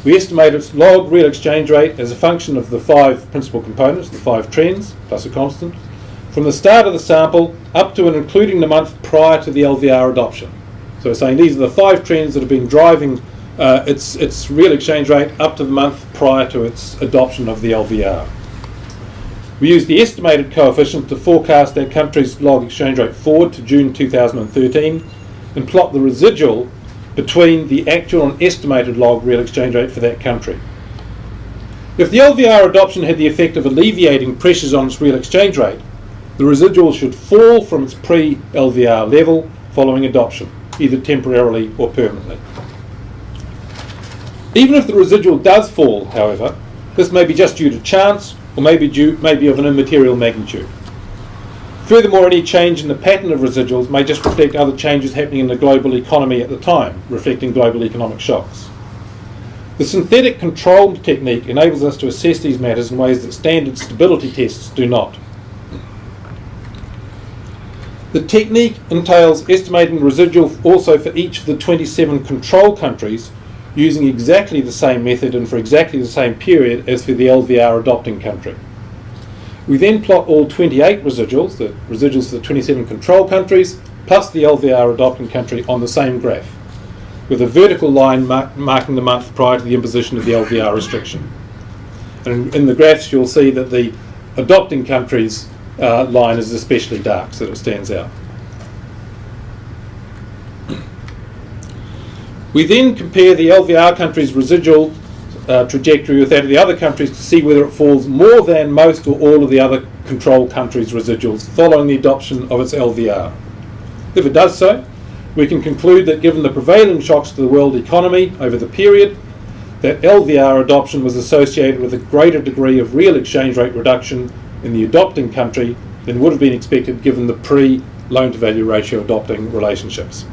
we estimate its log real exchange rate as a function of the 5 principal components, the 5 trends, plus a constant, from the start of the sample up to and including the month prior to the LVR adoption. So we're saying these are the 5 trends that have been driving its real exchange rate up to the month prior to its adoption of the LVR. We use the estimated coefficient to forecast that country's log exchange rate forward to June 2013 and plot the residual between the actual and estimated log real exchange rate for that country. If the LVR adoption had the effect of alleviating pressures on its real exchange rate, the residual should fall from its pre-LVR level following adoption, either temporarily or permanently. Even if the residual does fall, however, this may be just due to chance or may be of an immaterial magnitude. Furthermore, any change in the pattern of residuals may just reflect other changes happening in the global economy at the time, reflecting global economic shocks. The synthetic control technique enables us to assess these matters in ways that standard stability tests do not. The technique entails estimating residual also for each of the 27 control countries using exactly the same method and for exactly the same period as for the LVR adopting country. We then plot all 28 residuals, the residuals for the 27 control countries, plus the LVR adopting country on the same graph, with a vertical line marking the month prior to the imposition of the LVR restriction. And in the graphs you'll see that the adopting countries line is especially dark, so that it stands out. We then compare the LVR country's residual trajectory with that of the other countries to see whether it falls more than most or all of the other control countries' residuals following the adoption of its LVR. If it does so, we can conclude that given the prevailing shocks to the world economy over the period, that LVR adoption was associated with a greater degree of real exchange rate reduction in the adopting country than would have been expected given the pre-loan-to-value ratio adopting relationships.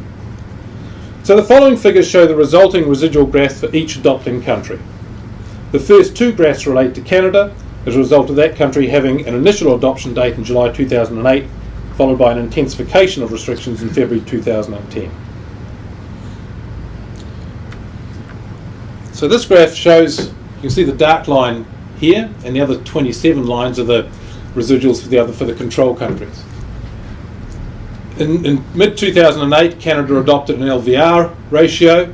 So the following figures show the resulting residual graphs for each adopting country. The first 2 graphs relate to Canada as a result of that country having an initial adoption date in July 2008, followed by an intensification of restrictions in February 2010. So this graph shows, you can see the dark line here, and the other 27 lines are the residuals for the control countries. In mid-2008, Canada adopted an LVR ratio.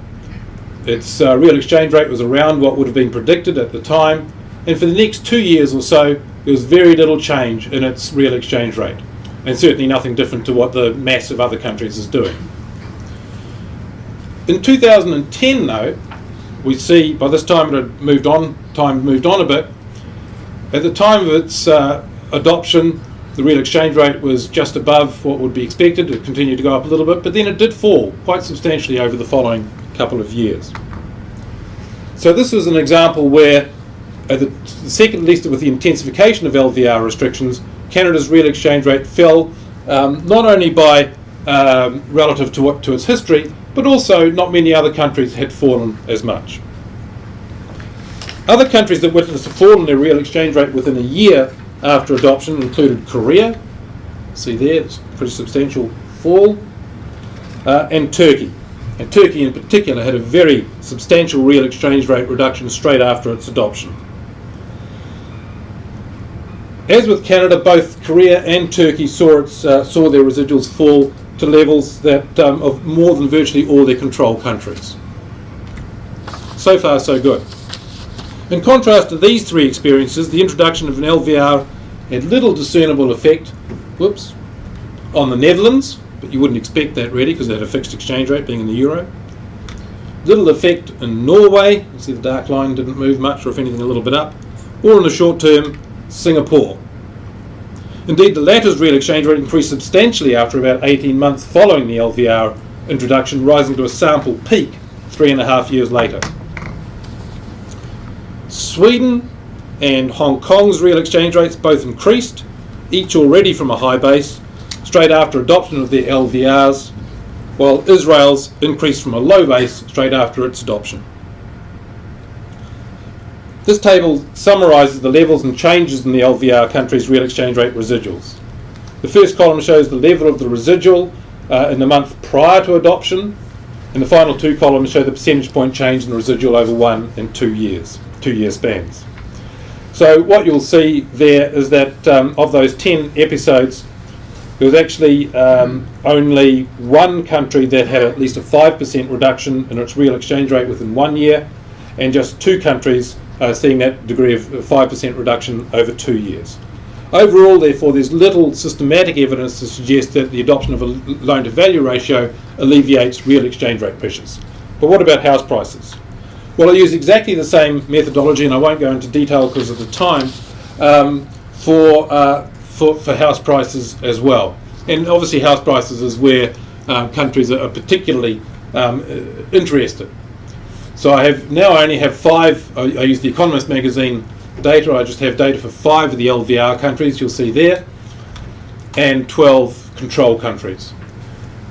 Its real exchange rate was around what would have been predicted at the time, and for the next 2 years or so, there was very little change in its real exchange rate, and certainly nothing different to what the mass of other countries is doing. In 2010, though, we see by this time it had moved on a bit. At the time of its adoption, the real exchange rate was just above what would be expected. It continued to go up a little bit, but then it did fall quite substantially over the following couple of years. So this was an example where the second least with the intensification of LVR restrictions, Canada's real exchange rate fell not only by relative to its history, but also not many other countries had fallen as much. Other countries that witnessed a fall in their real exchange rate within a year after adoption included Korea, see there, it's a pretty substantial fall, and Turkey. And Turkey in particular had a very substantial real exchange rate reduction straight after its adoption. As with Canada, both Korea and Turkey saw their residuals fall to levels that of more than virtually all their control countries. So far, so good. In contrast to these three experiences, the introduction of an LVR had little discernible effect on the Netherlands, but you wouldn't expect that really because they had a fixed exchange rate being in the euro. Little effect in Norway, you see the dark line didn't move much, or if anything a little bit up, or in the short term, Singapore. Indeed, the latter's real exchange rate increased substantially after about 18 months following the LVR introduction, rising to a sample peak 3.5 years later. Sweden and Hong Kong's real exchange rates both increased, each already from a high base, straight after adoption of their LVRs, while Israel's increased from a low base straight after its adoption. This table summarises the levels and changes in the LVR countries' real exchange rate residuals. The first column shows the level of the residual in the month prior to adoption, and the final two columns show the percentage point change in the residual over 1 and 2 years, 2-year spans. So what you'll see there is that of those 10 episodes, there was actually only one country that had at least a 5% reduction in its real exchange rate within 1 year, and just 2 countries seeing that degree of 5% reduction over 2 years. Overall, therefore, there's little systematic evidence to suggest that the adoption of a loan-to-value ratio alleviates real exchange rate pressures. But what about house prices? Well, I use exactly the same methodology, and I won't go into detail because of the time, for house prices as well. And obviously house prices is where countries are particularly interested. So I only have 5, I use the Economist magazine data, I just have data for 5 of the LVR countries, you'll see there, and 12 control countries.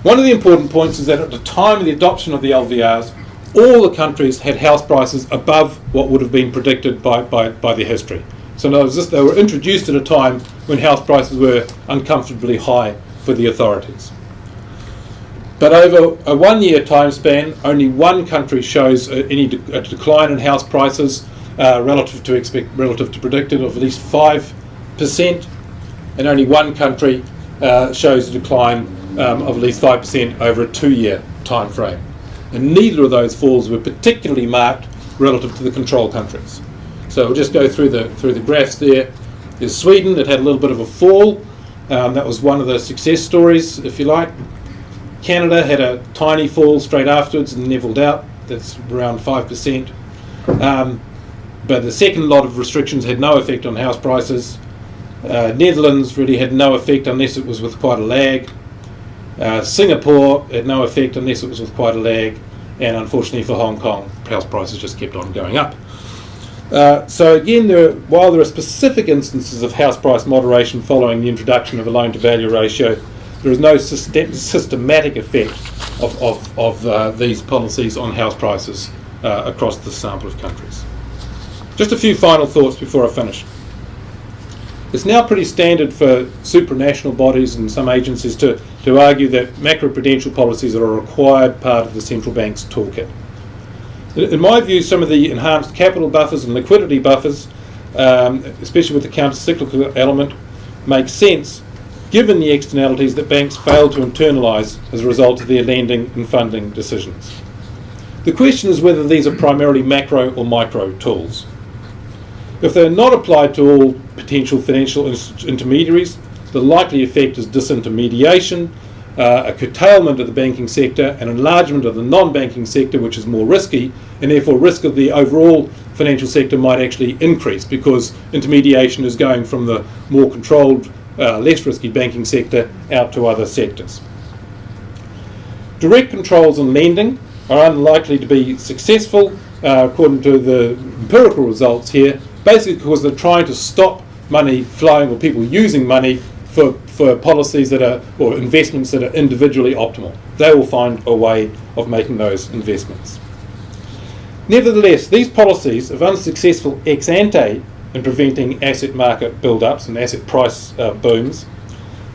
One of the important points is that at the time of the adoption of the LVRs, all the countries had house prices above what would have been predicted by their history. So in other words, they were introduced at a time when house prices were uncomfortably high for the authorities. But over a 1-year time span, only one country shows a decline in house prices relative to predicted of at least 5%, and only one country shows a decline of at least 5% over a 2-year time frame. And neither of those falls were particularly marked relative to the control countries. So we'll just go through the graphs there. There's Sweden that had a little bit of a fall. That was one of the success stories, if you like. Canada had a tiny fall straight afterwards and leveled out. That's around 5%. But the second lot of restrictions had no effect on house prices. Netherlands really had no effect unless it was with quite a lag. Singapore had no effect unless it was with quite a lag. And unfortunately for Hong Kong, house prices just kept on going up. So again, while there are specific instances of house price moderation following the introduction of a loan-to-value ratio, there is no systematic effect of these policies on house prices across the sample of countries. Just a few final thoughts before I finish. It's now pretty standard for supranational bodies and some agencies to argue that macroprudential policies are a required part of the central bank's toolkit. In my view, some of the enhanced capital buffers and liquidity buffers, especially with the counter-cyclical element, make sense given the externalities that banks fail to internalise as a result of their lending and funding decisions. The question is whether these are primarily macro or micro tools. If they are not applied to all potential financial intermediaries, the likely effect is disintermediation, a curtailment of the banking sector, an enlargement of the non-banking sector, which is more risky, and therefore risk of the overall financial sector might actually increase because intermediation is going from the more controlled, less risky banking sector out to other sectors. Direct controls on lending are unlikely to be successful according to the empirical results here, basically because they're trying to stop money flowing or people using money for policies that are, or investments that are individually optimal. They will find a way of making those investments. Nevertheless, these policies, if unsuccessful ex ante in preventing asset market build-ups and asset price booms,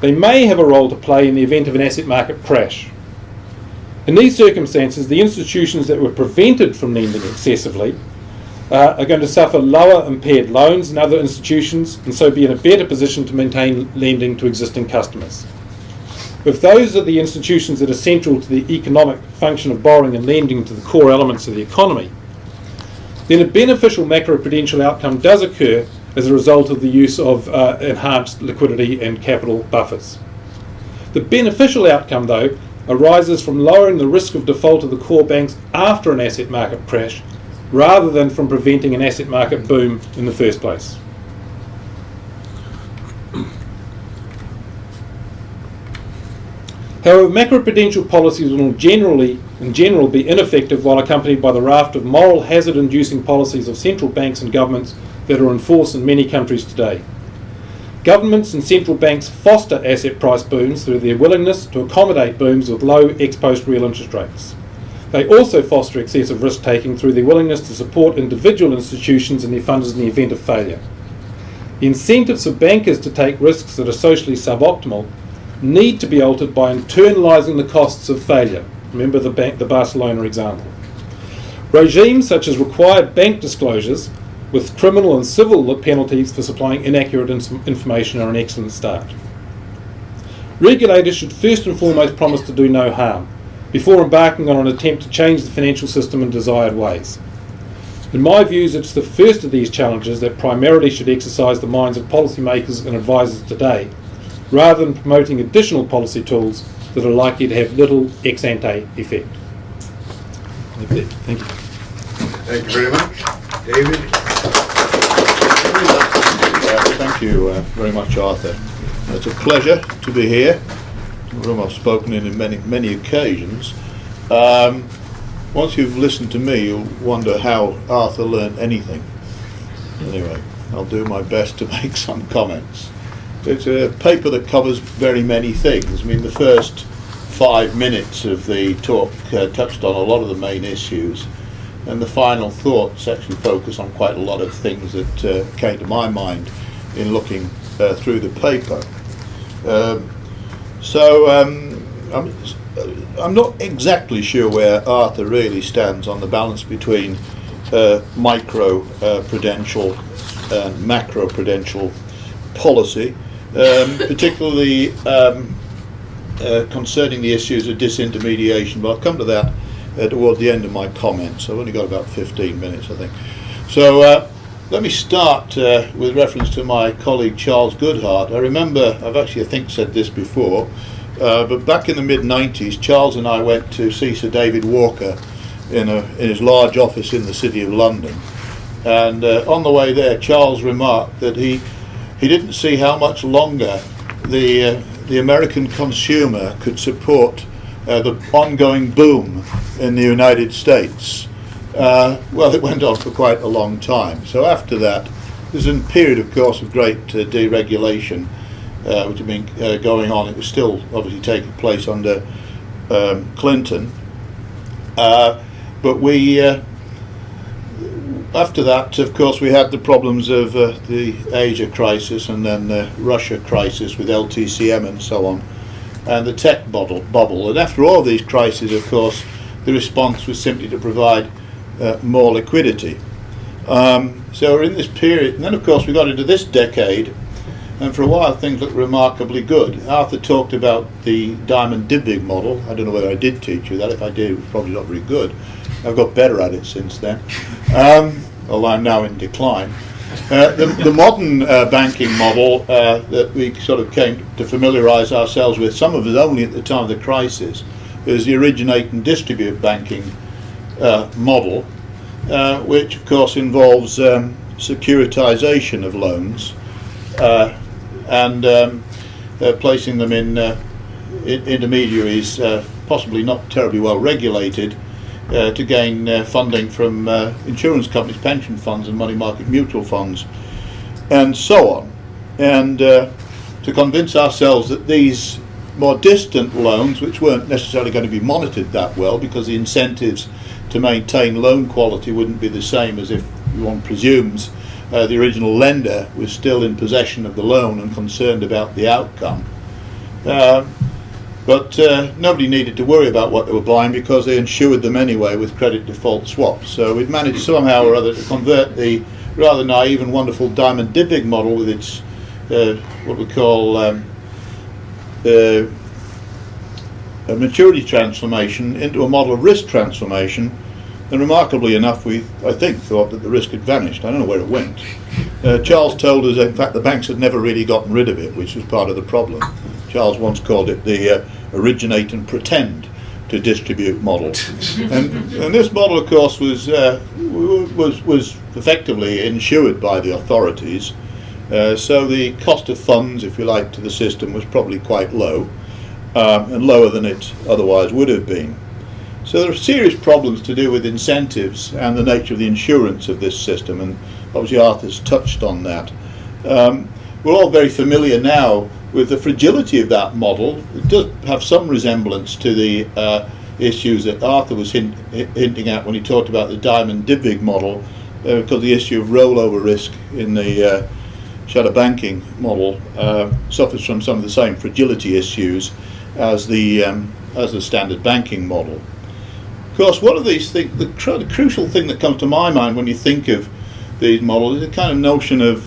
they may have a role to play in the event of an asset market crash. In these circumstances, the institutions that were prevented from lending excessively are going to suffer lower impaired loans than other institutions and so be in a better position to maintain lending to existing customers. If those are the institutions that are central to the economic function of borrowing and lending to the core elements of the economy, then a beneficial macroprudential outcome does occur as a result of the use of enhanced liquidity and capital buffers. The beneficial outcome, though, arises from lowering the risk of default of the core banks after an asset market crash, rather than from preventing an asset market boom in the first place. However, macroprudential policies will in general be ineffective while accompanied by the raft of moral hazard-inducing policies of central banks and governments that are in force in many countries today. Governments and central banks foster asset price booms through their willingness to accommodate booms with low ex-post real interest rates. They also foster excessive risk-taking through their willingness to support individual institutions and their funders in the event of failure. The incentives for bankers to take risks that are socially suboptimal need to be altered by internalising the costs of failure. Remember the Barcelona example. Regimes such as required bank disclosures with criminal and civil penalties for supplying inaccurate information are an excellent start. Regulators should first and foremost promise to do no harm before embarking on an attempt to change the financial system in desired ways. In my views, it's the first of these challenges that primarily should exercise the minds of policymakers and advisors today, rather than promoting additional policy tools that are likely to have little ex-ante effect. Thank you. Thank you very much. David? Thank you very much, Arthur. It's a pleasure to be here. A room I've spoken in many occasions. Once you've listened to me, you'll wonder how Arthur learned anything. Anyway, I'll do my best to make some comments. It's a paper that covers very many things. I mean, the first 5 minutes of the talk touched on a lot of the main issues, and the final thoughts actually focus on quite a lot of things that came to my mind in looking through the paper. I'm not exactly sure where Arthur really stands on the balance between micro-prudential and macro-prudential policy. Particularly concerning the issues of disintermediation, but I'll come to that toward the end of my comments. I've only got about 15 minutes, I think. So let me start with reference to my colleague Charles Goodhart. I remember, I think said this before, but back in the mid-90s, Charles and I went to see Sir David Walker in his large office in the City of London. And on the way there, Charles remarked that he didn't see how much longer the American consumer could support the ongoing boom in the United States. Well, it went on for quite a long time. So after that, there's a period, of course, of great deregulation, which had been going on. It was still obviously taking place under Clinton. But we... After that, of course, we had the problems of the Asia crisis and then the Russia crisis with LTCM and so on, and the tech bubble. And after all these crises, of course, the response was simply to provide more liquidity. So we're in this period, and then of course we got into this decade, and for a while things looked remarkably good. Arthur talked about the Diamond-Dybvig model. I don't know whether I did teach you that. If I did, it was probably not very good. I've got better at it since then, although I'm now in decline. The modern banking model that we sort of came to familiarise ourselves with, some of us only at the time of the crisis, is the originate and distribute banking model, which of course involves securitisation of loans and placing them in intermediaries, possibly not terribly well regulated, to gain funding from insurance companies, pension funds and money market mutual funds and so on, and to convince ourselves that these more distant loans, which weren't necessarily going to be monitored that well because the incentives to maintain loan quality wouldn't be the same as if one presumes the original lender was still in possession of the loan and concerned about the outcome. But nobody needed to worry about what they were buying because they insured them anyway with credit default swaps. So we'd managed somehow or other to convert the rather naive and wonderful Diamond-Dybvig model with its what we call a maturity transformation into a model of risk transformation. And remarkably enough, I think, thought that the risk had vanished. I don't know where it went. Charles told us, in fact, the banks had never really gotten rid of it, which was part of the problem. Charles once called it the originate and pretend to distribute model. and this model, of course, was effectively insured by the authorities. So the cost of funds, if you like, to the system was probably quite low, and lower than it otherwise would have been. So there are serious problems to do with incentives and the nature of the insurance of this system, and obviously Arthur's touched on that. We're all very familiar now with the fragility of that model. It does have some resemblance to the issues that Arthur was hinting at when he talked about the Diamond-Dybvig model, because the issue of rollover risk in the shadow banking model suffers from some of the same fragility issues as the standard banking model. Of course, one of these things, the crucial thing that comes to my mind when you think of these models is a kind of notion of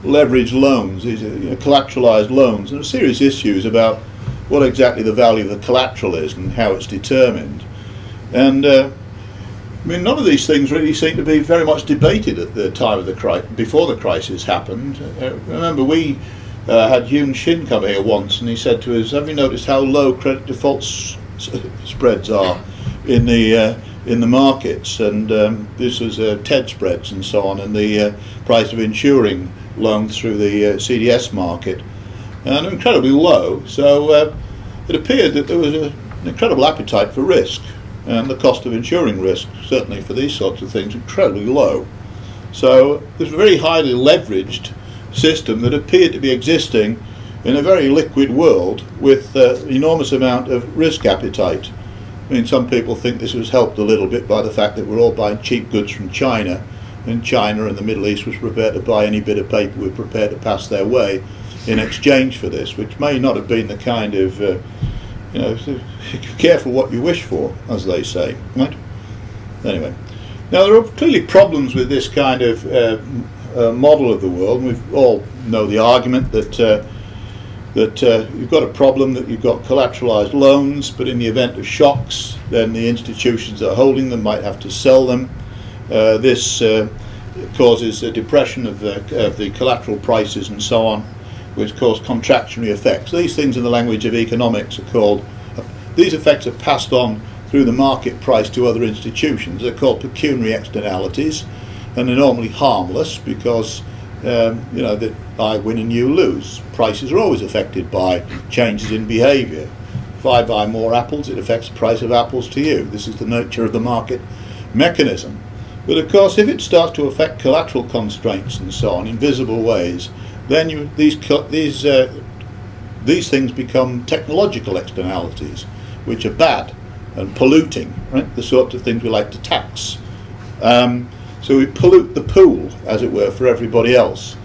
leveraged loans, these collateralized loans, and serious issues about what exactly the value of the collateral is and how it's determined. And I mean, none of these things really seem to be very much debated at the time of before the crisis happened. Remember, we had Yoon Shin come here once, and he said to us, "Have you noticed how low credit default spreads are in the markets?" And this was TED spreads and so on, and the price of insuring loans through the CDS market, and incredibly low. So it appeared that there was an incredible appetite for risk, and the cost of insuring risk, certainly for these sorts of things, incredibly low. So there's a very highly leveraged system that appeared to be existing in a very liquid world with an enormous amount of risk appetite. I mean, some people think this was helped a little bit by the fact that we're all buying cheap goods from China, and China and the Middle East was prepared to buy any bit of paper we're prepared to pass their way in exchange for this, which may not have been the kind of, be careful what you wish for, as they say, right? Anyway, now there are clearly problems with this kind of model of the world, and we all know the argument that you've got a problem that you've got collateralized loans, but in the event of shocks, then the institutions that are holding them might have to sell them. This causes a depression of the collateral prices and so on, which cause contractionary effects. These things in the language of economics are called, these effects are passed on through the market price to other institutions. They're called pecuniary externalities, and they're normally harmless because that I win and you lose. Prices are always affected by changes in behaviour. If I buy more apples, it affects the price of apples to you. This is the nature of the market mechanism. But of course, if it starts to affect collateral constraints and so on in visible ways, then these things become technological externalities, which are bad and polluting, right? The sorts of things we like to tax. So we pollute the pool, as it were, for everybody else.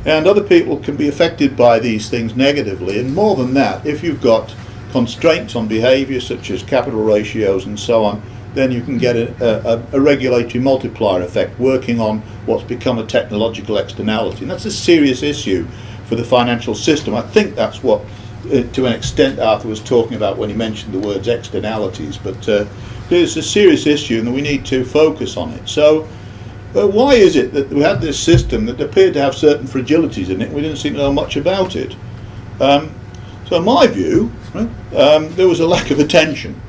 And other people can be affected by these things negatively. And more than that, if you've got constraints on behaviour, such as capital ratios and so on, then you can get a regulatory multiplier effect working on what's become a technological externality. And that's a serious issue for the financial system. I think that's what, to an extent, Arthur was talking about when he mentioned the words externalities. But it's a serious issue and we need to focus on it. So why is it that we had this system that appeared to have certain fragilities in it? We didn't seem to know much about it. So in my view, right, there was a lack of attention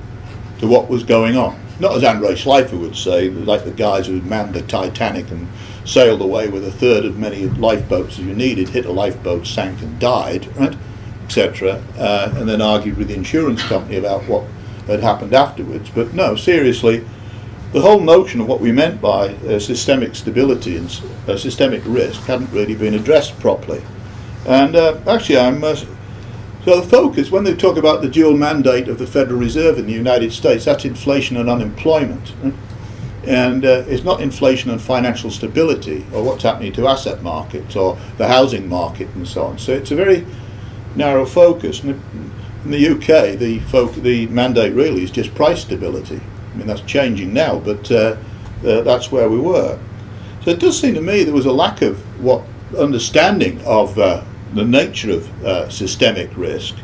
to what was going on. Not as Andre Schleifer would say, like the guys who manned the Titanic and sailed away with a third of many lifeboats as you needed, hit a lifeboat, sank and died, right, etc., and then argued with the insurance company about what had happened afterwards. But no, seriously, the whole notion of what we meant by systemic stability and systemic risk hadn't really been addressed properly. And actually, so the focus, when they talk about the dual mandate of the Federal Reserve in the United States, that's inflation and unemployment. Right? And it's not inflation and financial stability, or what's happening to asset markets, or the housing market, and so on. So it's a very narrow focus. And in the UK, the mandate really is just price stability. I mean, that's changing now, but that's where we were. So it does seem to me there was a lack of understanding of the nature of systemic risk,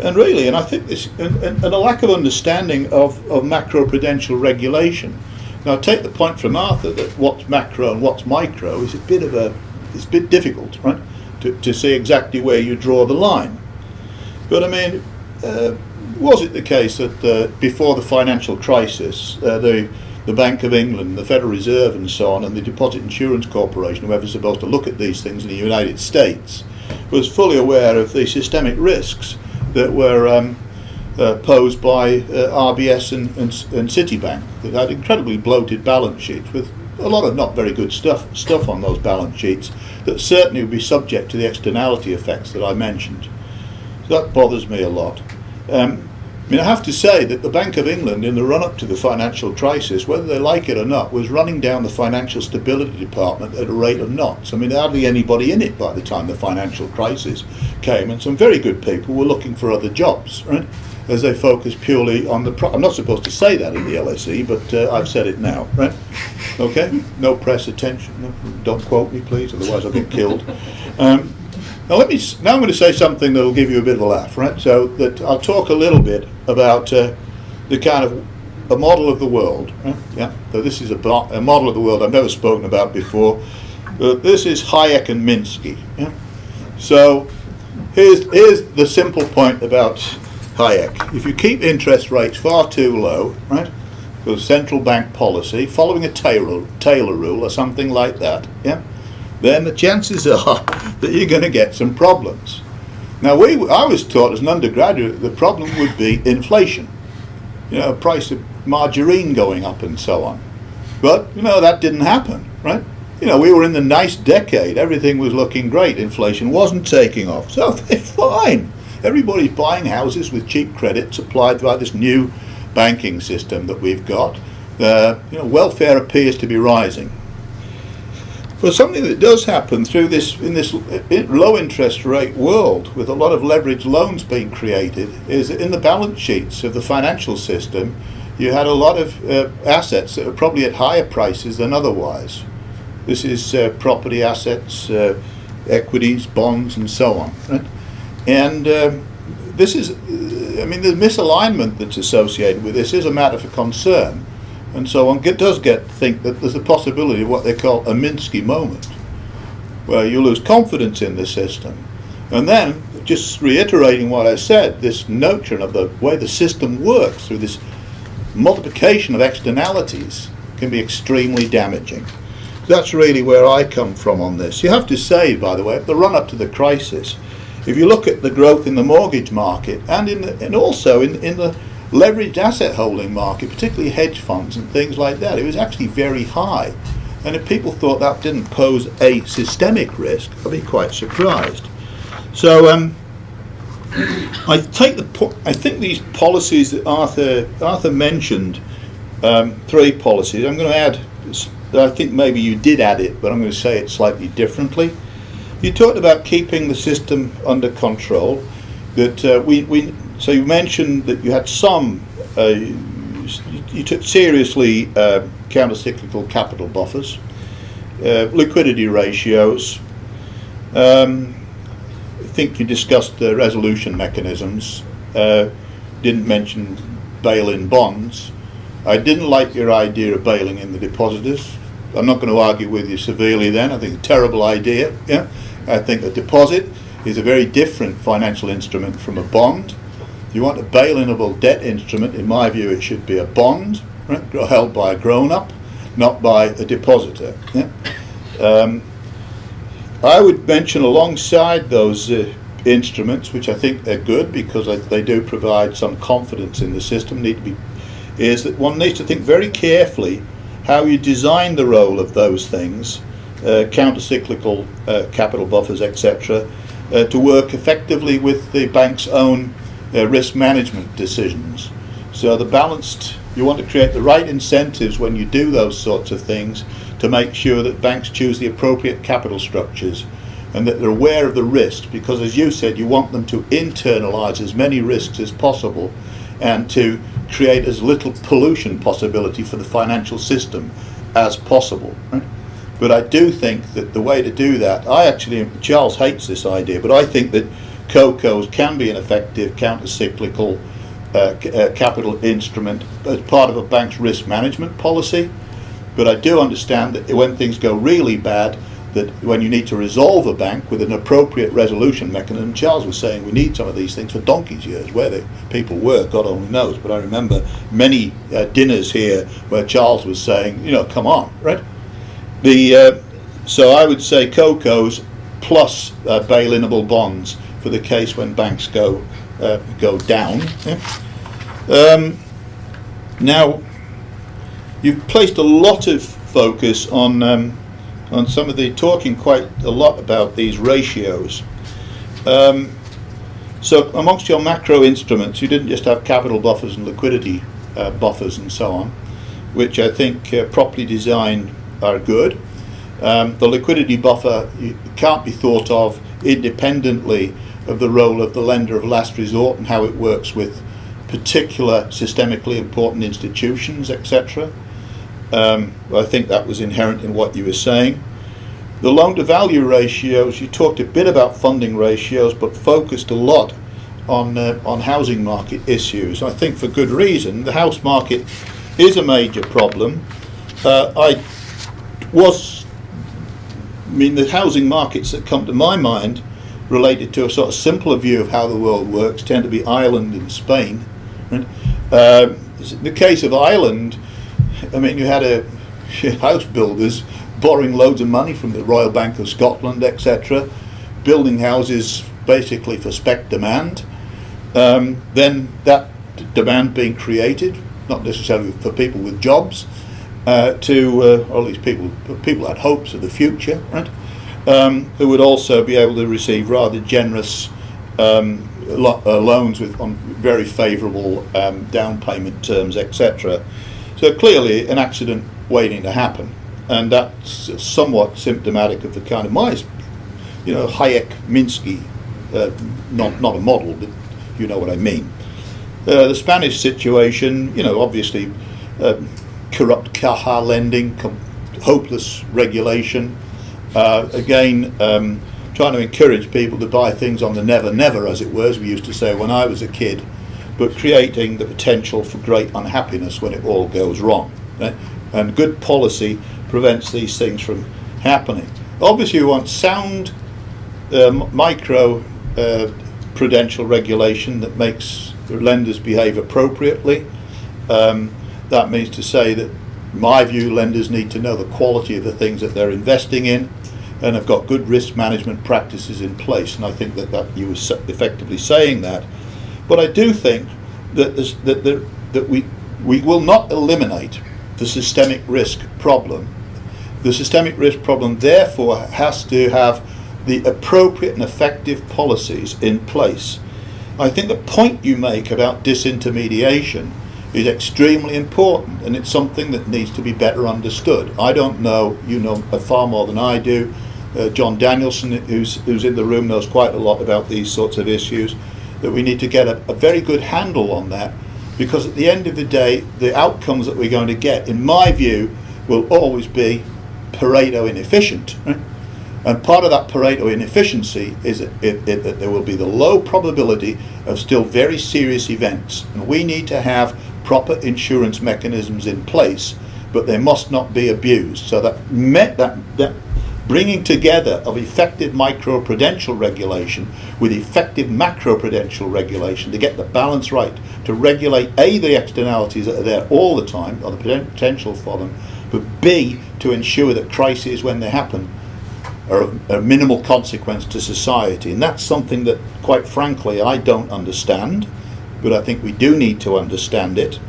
and I think this, and a lack of understanding of macro-prudential regulation. Now, I take the point from Arthur that what's macro and what's micro is it's a bit difficult, right, to see exactly where you draw the line. But I mean, was it the case that before the financial crisis, the Bank of England, the Federal Reserve and so on, and the Deposit Insurance Corporation, whoever's supposed to look at these things in the United States, was fully aware of the systemic risks that were posed by RBS and Citibank, that had incredibly bloated balance sheets with a lot of not very good stuff on those balance sheets that certainly would be subject to the externality effects that I mentioned. So that bothers me a lot. I mean, I have to say that the Bank of England, in the run-up to the financial crisis, whether they like it or not, was running down the financial stability department at a rate of knots. I mean, there hardly anybody in it by the time the financial crisis came, and some very good people were looking for other jobs, right, as they focused purely on the I'm not supposed to say that in the LSE, but I've said it now, right? Okay? No press attention. No, don't quote me, please, otherwise I'll get killed. Now I'm going to say something that will give you a bit of a laugh, right? So that I'll talk a little bit about the kind of a model of the world. Right? Yeah. So this is a model of the world I've never spoken about before. But this is Hayek and Minsky. Yeah? So here's the simple point about Hayek. If you keep interest rates far too low, right, with central bank policy, following a Taylor rule or something like that, yeah, then the chances are that you're going to get some problems. Now, I was taught as an undergraduate the problem would be inflation, price of margarine going up and so on. But, that didn't happen, right? We were in the nice decade. Everything was looking great. Inflation wasn't taking off. So it's fine. Everybody's buying houses with cheap credit supplied by this new banking system that we've got. Welfare appears to be rising. But something that does happen in this low interest rate world, with a lot of leveraged loans being created, is that in the balance sheets of the financial system, you had a lot of assets that are probably at higher prices than otherwise. This is property assets, equities, bonds, and so on. Right? And this is, the misalignment that's associated with this is a matter for concern. And so one does think that there's a possibility of what they call a Minsky moment, where you lose confidence in the system. And then, just reiterating what I said, this notion of the way the system works through this multiplication of externalities can be extremely damaging. That's really where I come from on this. You have to say, by the way, at the run-up to the crisis, if you look at the growth in the mortgage market and also in the leveraged asset holding market, particularly hedge funds and things like that, it was actually very high. And if people thought that didn't pose a systemic risk, I'd be quite surprised. So I think these policies that Arthur mentioned, 3 policies. I'm going to add. I think maybe you did add it, but I'm going to say it slightly differently. You talked about keeping the system under control. That So you mentioned that you had some, you took seriously counter-cyclical capital buffers, liquidity ratios. I think you discussed the resolution mechanisms, didn't mention bail-in bonds. I didn't like your idea of bailing in the depositors. I'm not going to argue with you severely then. I think it's a terrible idea. Yeah, I think a deposit is a very different financial instrument from a bond. If you want a bail-inable debt instrument, in my view, it should be a bond, right, held by a grown-up, not by a depositor. Yeah? I would mention alongside those instruments, which I think are good because they do provide some confidence in the system, need to be is that one needs to think very carefully how you design the role of those things, counter-cyclical capital buffers, etc., to work effectively with the bank's own risk management decisions. So you want to create the right incentives when you do those sorts of things to make sure that banks choose the appropriate capital structures and that they're aware of the risks, because as you said, you want them to internalise as many risks as possible and to create as little pollution possibility for the financial system as possible. Right? But I do think that the way to do that, Charles hates this idea, but I think that CoCos can be an effective counter-cyclical capital instrument as part of a bank's risk management policy. But I do understand that when things go really bad, that when you need to resolve a bank with an appropriate resolution mechanism, Charles was saying we need some of these things for donkey's years. Where the people were, God only knows. But I remember many dinners here where Charles was saying, come on, right? So I would say CoCos plus bail-inable bonds for the case when banks go down. Yeah? Now, you've placed a lot of focus on some of the talking quite a lot about these ratios. So amongst your macro instruments, you didn't just have capital buffers and liquidity buffers and so on, which I think properly designed are good. The liquidity buffer can't be thought of independently of the role of the lender of last resort and how it works with particular systemically important institutions, etc. I think that was inherent in what you were saying. The loan-to-value ratios, you talked a bit about funding ratios, but focused a lot on housing market issues. I think for good reason. The house market is a major problem. The housing markets that come to my mind related to a sort of simpler view of how the world works tend to be Ireland and Spain. Right? In the case of Ireland, you had house builders borrowing loads of money from the Royal Bank of Scotland, etc., building houses basically for spec demand. Then that demand being created, not necessarily for people with jobs, or at least people had hopes of the future, right? Who would also be able to receive rather generous loans on very favourable down payment terms, etc. So clearly an accident waiting to happen, and that's somewhat symptomatic of the kind of Hayek-Minsky, not a model, but you know what I mean. The Spanish situation, obviously corrupt caja lending, hopeless regulation, again trying to encourage people to buy things on the never, as it were, as we used to say when I was a kid, but creating the potential for great unhappiness when it all goes wrong. Right? And good policy prevents these things from happening. Obviously you want sound macro-prudential regulation that makes lenders behave appropriately. That means to say that, in my view, lenders need to know the quality of the things that they're investing in and have got good risk management practices in place. And I think that you were effectively saying that. But I do think that we will not eliminate the systemic risk problem. The systemic risk problem, therefore, has to have the appropriate and effective policies in place. I think the point you make about disintermediation is extremely important, and it's something that needs to be better understood. I don't know, you know far more than I do. John Danielson, who's in the room, knows quite a lot about these sorts of issues, that we need to get a very good handle on that, because at the end of the day, the outcomes that we're going to get, in my view, will always be Pareto inefficient. Right? And part of that Pareto inefficiency is that there will be the low probability of still very serious events. And we need to have proper insurance mechanisms in place, but they must not be abused. So that bringing together of effective microprudential regulation with effective macroprudential regulation to get the balance right, to regulate A, the externalities that are there all the time, or the potential for them, but B, to ensure that crises, when they happen, are of minimal consequence to society. And that's something that, quite frankly, I don't understand, but I think we do need to understand it.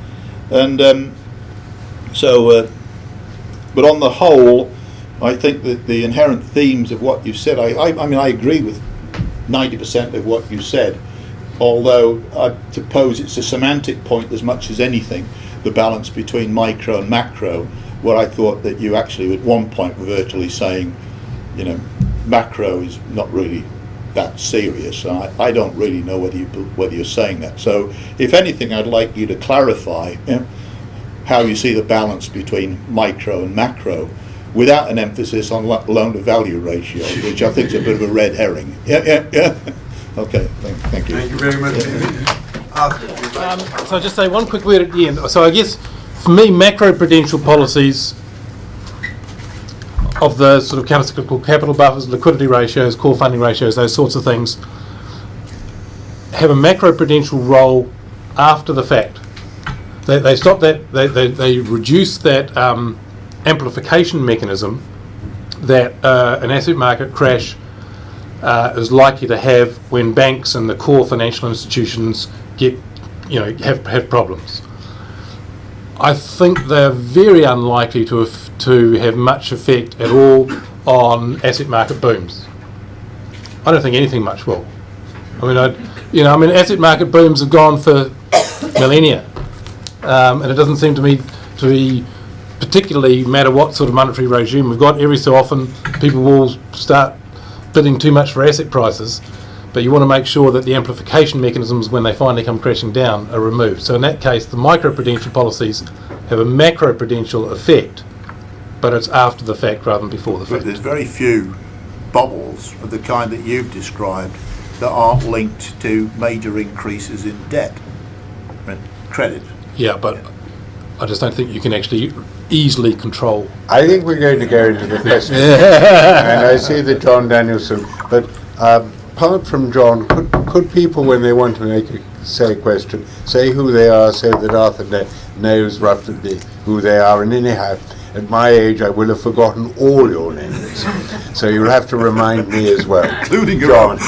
And but on the whole, I think that the inherent themes of what you said, I mean, I agree with 90% of what you said, although I suppose it's a semantic point as much as anything, the balance between micro and macro, where I thought that you actually at one point were virtually saying, you know, macro is not really that serious. And I don't really know whether you're saying that. So if anything, I'd like you to clarify how you see the balance between micro and macro, without an emphasis on loan to value ratio, which I think is a bit of a red herring. Yeah. Okay, thank you. Thank you very much. So I'll just say one quick word at the end. So I guess for me, macro-prudential policies of the sort of countercyclical capital buffers, liquidity ratios, core funding ratios, those sorts of things, have a macro-prudential role after the fact. They stop that, they reduce that amplification mechanism that an asset market crash is likely to have when banks and the core financial institutions have problems. I think they're very unlikely to have much effect at all on asset market booms. I don't think anything much will. I mean, asset market booms have gone for millennia, and it doesn't seem to me to be particularly matter what sort of monetary regime we've got. Every so often, people will start bidding too much for asset prices, but you want to make sure that the amplification mechanisms, when they finally come crashing down, are removed. So in that case, the micro-prudential policies have a macro-prudential effect, but it's after the fact rather than before the fact. But there's very few bubbles of the kind that you've described that aren't linked to major increases in debt and credit. Yeah, but I just don't think you can actually easily control. I think we're going to go into the questions. And I see that John Danielson, but apart from John, could people, when they want to say a question, say who they are, so that Arthur knows roughly who they are, and anyhow, at my age, I will have forgotten all your names. So you'll have to remind me as well. Including John.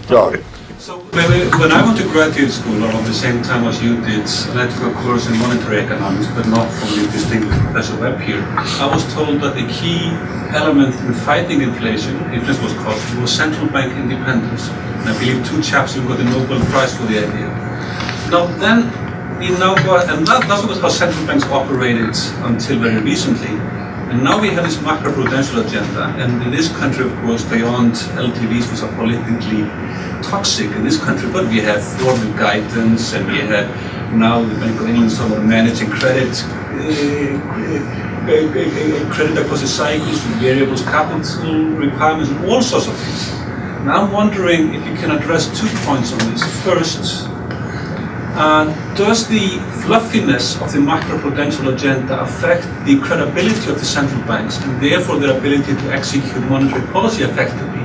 John. So when I went to graduate school around the same time as you did, and I took a course in monetary economics, but not from the distinguished Professor Webb here, I was told that the key element in fighting inflation was cost, was central bank independence. And I believe two chaps who got the Nobel Prize for the idea. Now then, and that's was how central banks operated until very recently. And now we have this macroprudential agenda, and in this country, of course, beyond LTVs, which are politically toxic in this country, but we have formal guidance, and we have now the Bank of England sort of managing credit across the cycles with variables, capital requirements, and all sorts of things. Now I'm wondering if you can address 2 points on this. First, does the fluffiness of the macroprudential agenda affect the credibility of the central banks and therefore their ability to execute monetary policy effectively?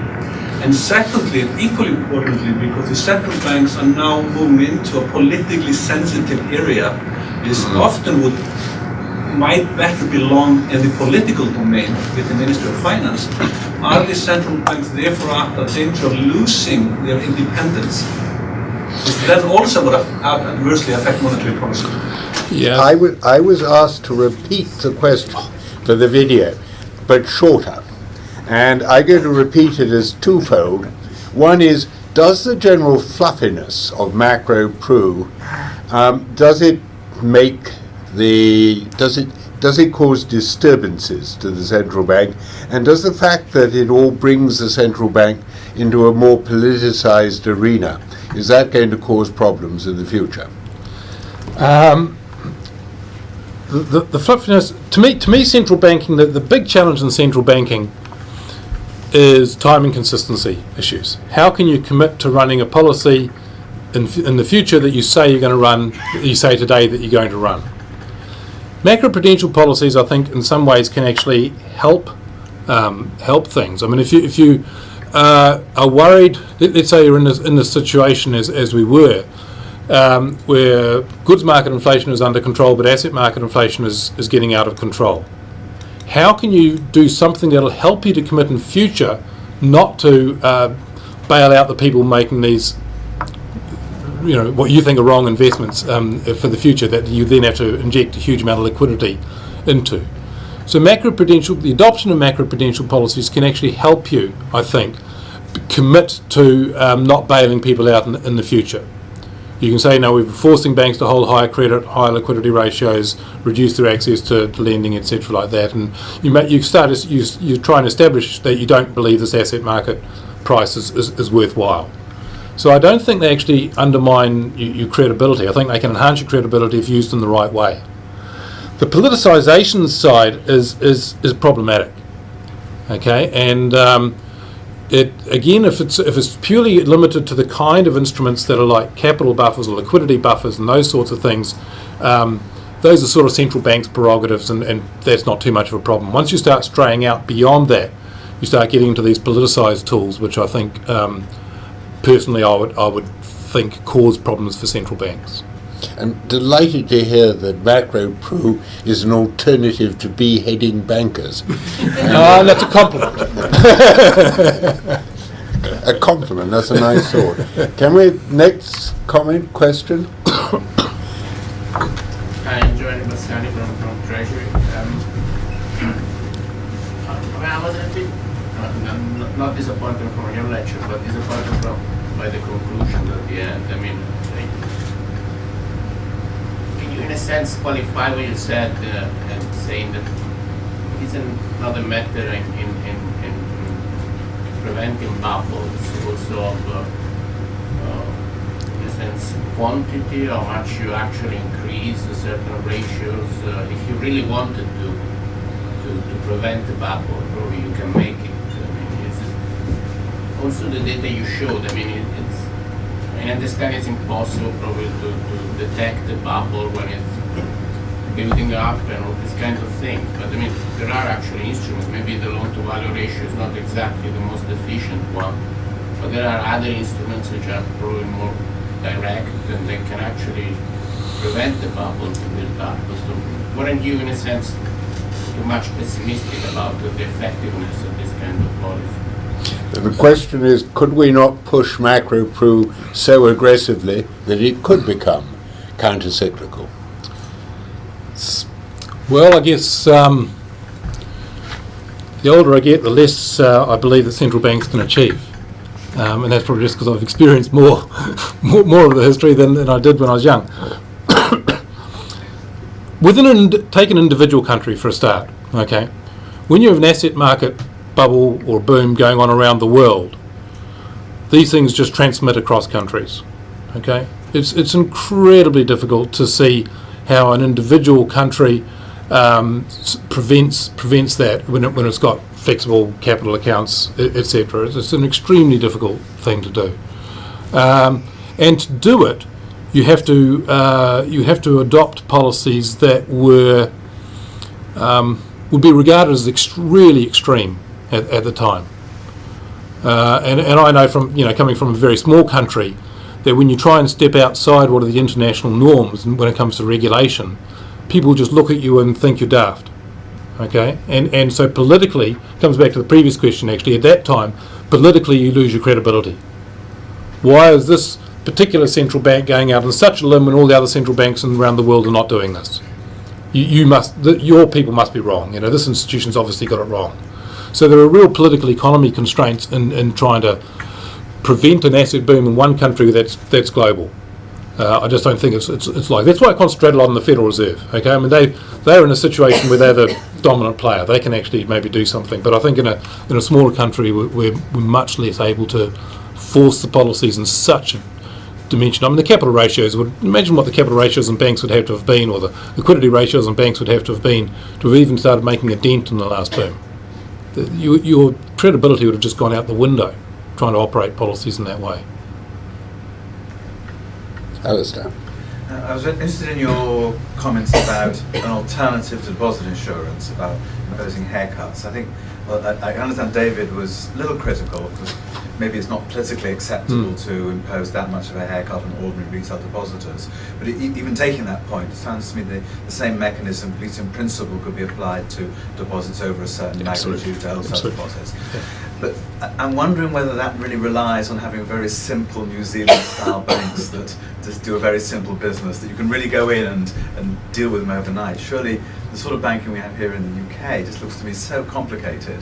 And secondly, and equally importantly, because the central banks are now moving into a politically sensitive area, this often might better belong in the political domain with the Ministry of Finance. Are the central banks therefore at a danger of losing their independence? Which then also would adversely affect monetary policy. Yeah. I was asked to repeat the question for the video, but shorter. And I'm going to repeat it as twofold. One is, does the general fluffiness of macro-pru, does it cause disturbances to the central bank? And does the fact that it all brings the central bank into a more politicized arena, is that going to cause problems in the future? The fluffiness, to me, central banking, the big challenge in central banking is time and consistency issues. How can you commit to running a policy in the future that you say you're going to run, that you say today that you're going to run? Macroprudential policies, I think, in some ways can actually help things. I mean, if you are worried, let's say you're in this situation as we were, where goods market inflation is under control, but asset market inflation is getting out of control. How can you do something that'll help you to commit in future not to bail out the people making these what you think are wrong investments for the future that you then have to inject a huge amount of liquidity into. So the adoption of macroprudential policies can actually help you, I think, commit to not bailing people out in the future. You can say, no, we're forcing banks to hold higher credit, higher liquidity ratios, reduce their access to lending, etc., like that, and you try and establish that you don't believe this asset market price is worthwhile. So I don't think they actually undermine your credibility. I think they can enhance your credibility if used in the right way. The politicisation side is problematic, okay, and if it's purely limited to the kind of instruments that are like capital buffers or liquidity buffers and those sorts of things, those are sort of central banks' prerogatives, and that's not too much of a problem. Once you start straying out beyond that, you start getting into these politicised tools, which I think, personally, I would think cause problems for central banks. I'm delighted to hear that Macro-Pro is an alternative to beheading bankers. That's a compliment. A compliment, that's a nice thought. Can we, next question? Hi, Joanne Bassani from Treasury. I was a bit not disappointed from your lecture, but disappointed by the conclusion at the end. I mean, can you, in a sense, qualify what you said and saying that it's not a matter in preventing bubbles, also of, in a sense, quantity, how much you actually increase certain ratios. If you really wanted to prevent the bubble, probably you can make it. I mean, it's also the data you showed. I mean, I understand it's impossible probably to detect the bubble when it's building up and all these kinds of things. But I mean, there are actually instruments. Maybe the loan-to-value ratio is not exactly the most efficient one, but there are other instruments which are probably more direct and they can actually prevent the bubble to build up. So weren't you, in a sense, too much pessimistic about the effectiveness of this kind of policy? The question is, could we not push Macro-Pro so aggressively that it could become counter-cyclical? Well, I guess the older I get, the less I believe that central banks can achieve. And that's probably just because I've experienced more of the history than I did when I was young. Take an individual country for a start, okay? When you have an asset market bubble or boom going on around the world, these things just transmit across countries, okay? It's incredibly difficult to see how an individual country prevents that when it's got flexible capital accounts, etc. It's an extremely difficult thing to do, and to do it, you have to adopt policies that would be regarded as really extreme at the time. And I know from coming from a very small country that when you try and step outside what are the international norms when it comes to regulation, people just look at you and think you're daft. Okay, and so politically, it comes back to the previous question actually, at that time, politically you lose your credibility. Why is this particular central bank going out on such a limb when all the other central banks around the world are not doing this? Your people must be wrong. This institution's obviously got it wrong. So there are real political economy constraints in trying to prevent an asset boom in one country that's global. I just don't think it's like that's why I concentrate a lot on the Federal Reserve. Okay, I mean they're in a situation where they're the dominant player. They can actually maybe do something, but I think in a smaller country we're much less able to force the policies in such a dimension. I mean the capital ratios imagine what the capital ratios in banks would have to have been, or the liquidity ratios in banks would have to have been to have even started making a dent in the last boom. Your credibility would have just gone out the window trying to operate policies in that way. Alistair. I was interested in your comments about an alternative to deposit insurance, about imposing haircuts. I think, I understand David was a little critical because maybe it's not politically acceptable to impose that much of a haircut on ordinary retail depositors. But even taking that point, it sounds to me the same mechanism, at least in principle, could be applied to deposits over a certain magnitude to wholesale deposits. Yeah. But I'm wondering whether that really relies on having very simple New Zealand-style banks that just do a very simple business, that you can really go in and deal with them overnight. Surely the sort of banking we have here in the UK just looks to me so complicated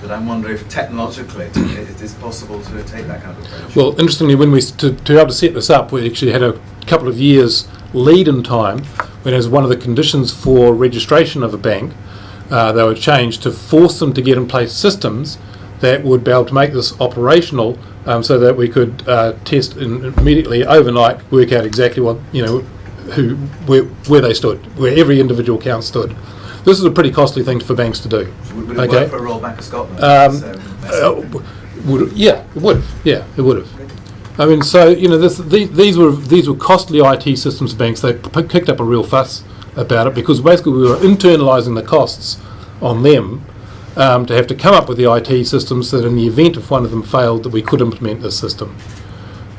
that I'm wondering if technologically it is possible to take that kind of approach. Well, interestingly, when to be able to set this up, we actually had a couple of years lead in time when, as one of the conditions for registration of a bank, they were changed to force them to get in place systems that would be able to make this operational, so that we could test immediately overnight, work out exactly what, where they stood, where every individual account stood. This is a pretty costly thing for banks to do. So would it work for a Royal Bank of Scotland? It would have. I mean, so these were costly IT systems for banks. They kicked up a real fuss about it because basically we were internalising the costs on them. To have to come up with the IT systems so that in the event if one of them failed that we could implement this system.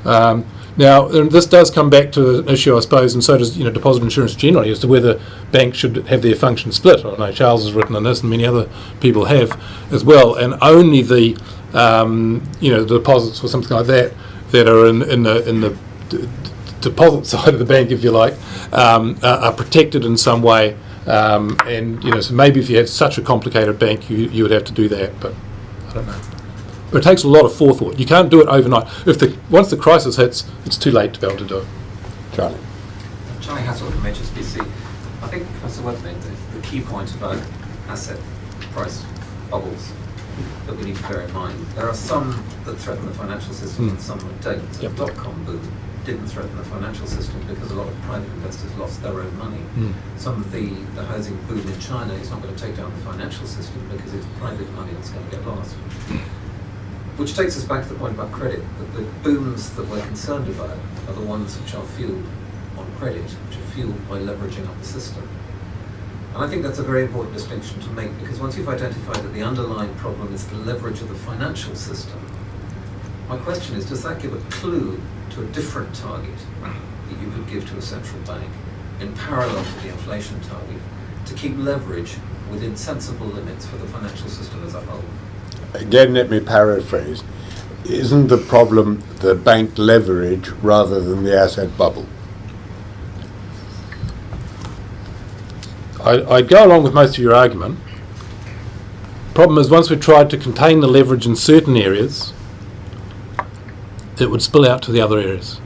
Now, this does come back to an issue, I suppose, and so does deposit insurance generally, as to whether banks should have their function split. I know Charles has written on this, and many other people have as well, and only the the deposits or something like that are in the deposit side of the bank, if you like, are protected in some way. So maybe if you had such a complicated bank, you would have to do that, but I don't know. But it takes a lot of forethought. You can't do it overnight. Once the crisis hits, it's too late to be able to do it. Charlie. Charlie Hassel from HSBC. I think Professor Webb made the key point about asset price bubbles that we need to bear in mind. There are some that threaten the financial system and some that don't. The dot-com boom didn't threaten the financial system because a lot of private investors lost their own money. Some of the housing boom in China is not going to take down the financial system because it's private money that's going to get lost. Which takes us back to the point about credit, that the booms that we're concerned about are the ones which are fueled on credit, which are fueled by leveraging up the system. And I think that's a very important distinction to make, because once you've identified that the underlying problem is the leverage of the financial system, my question is, does that give a clue to a different target that you could give to a central bank in parallel to the inflation target to keep leverage within sensible limits for the financial system as a whole? Again, let me paraphrase. Isn't the problem the bank leverage rather than the asset bubble? I'd go along with most of your argument. Problem is, once we tried to contain the leverage in certain areas, it would spill out to the other areas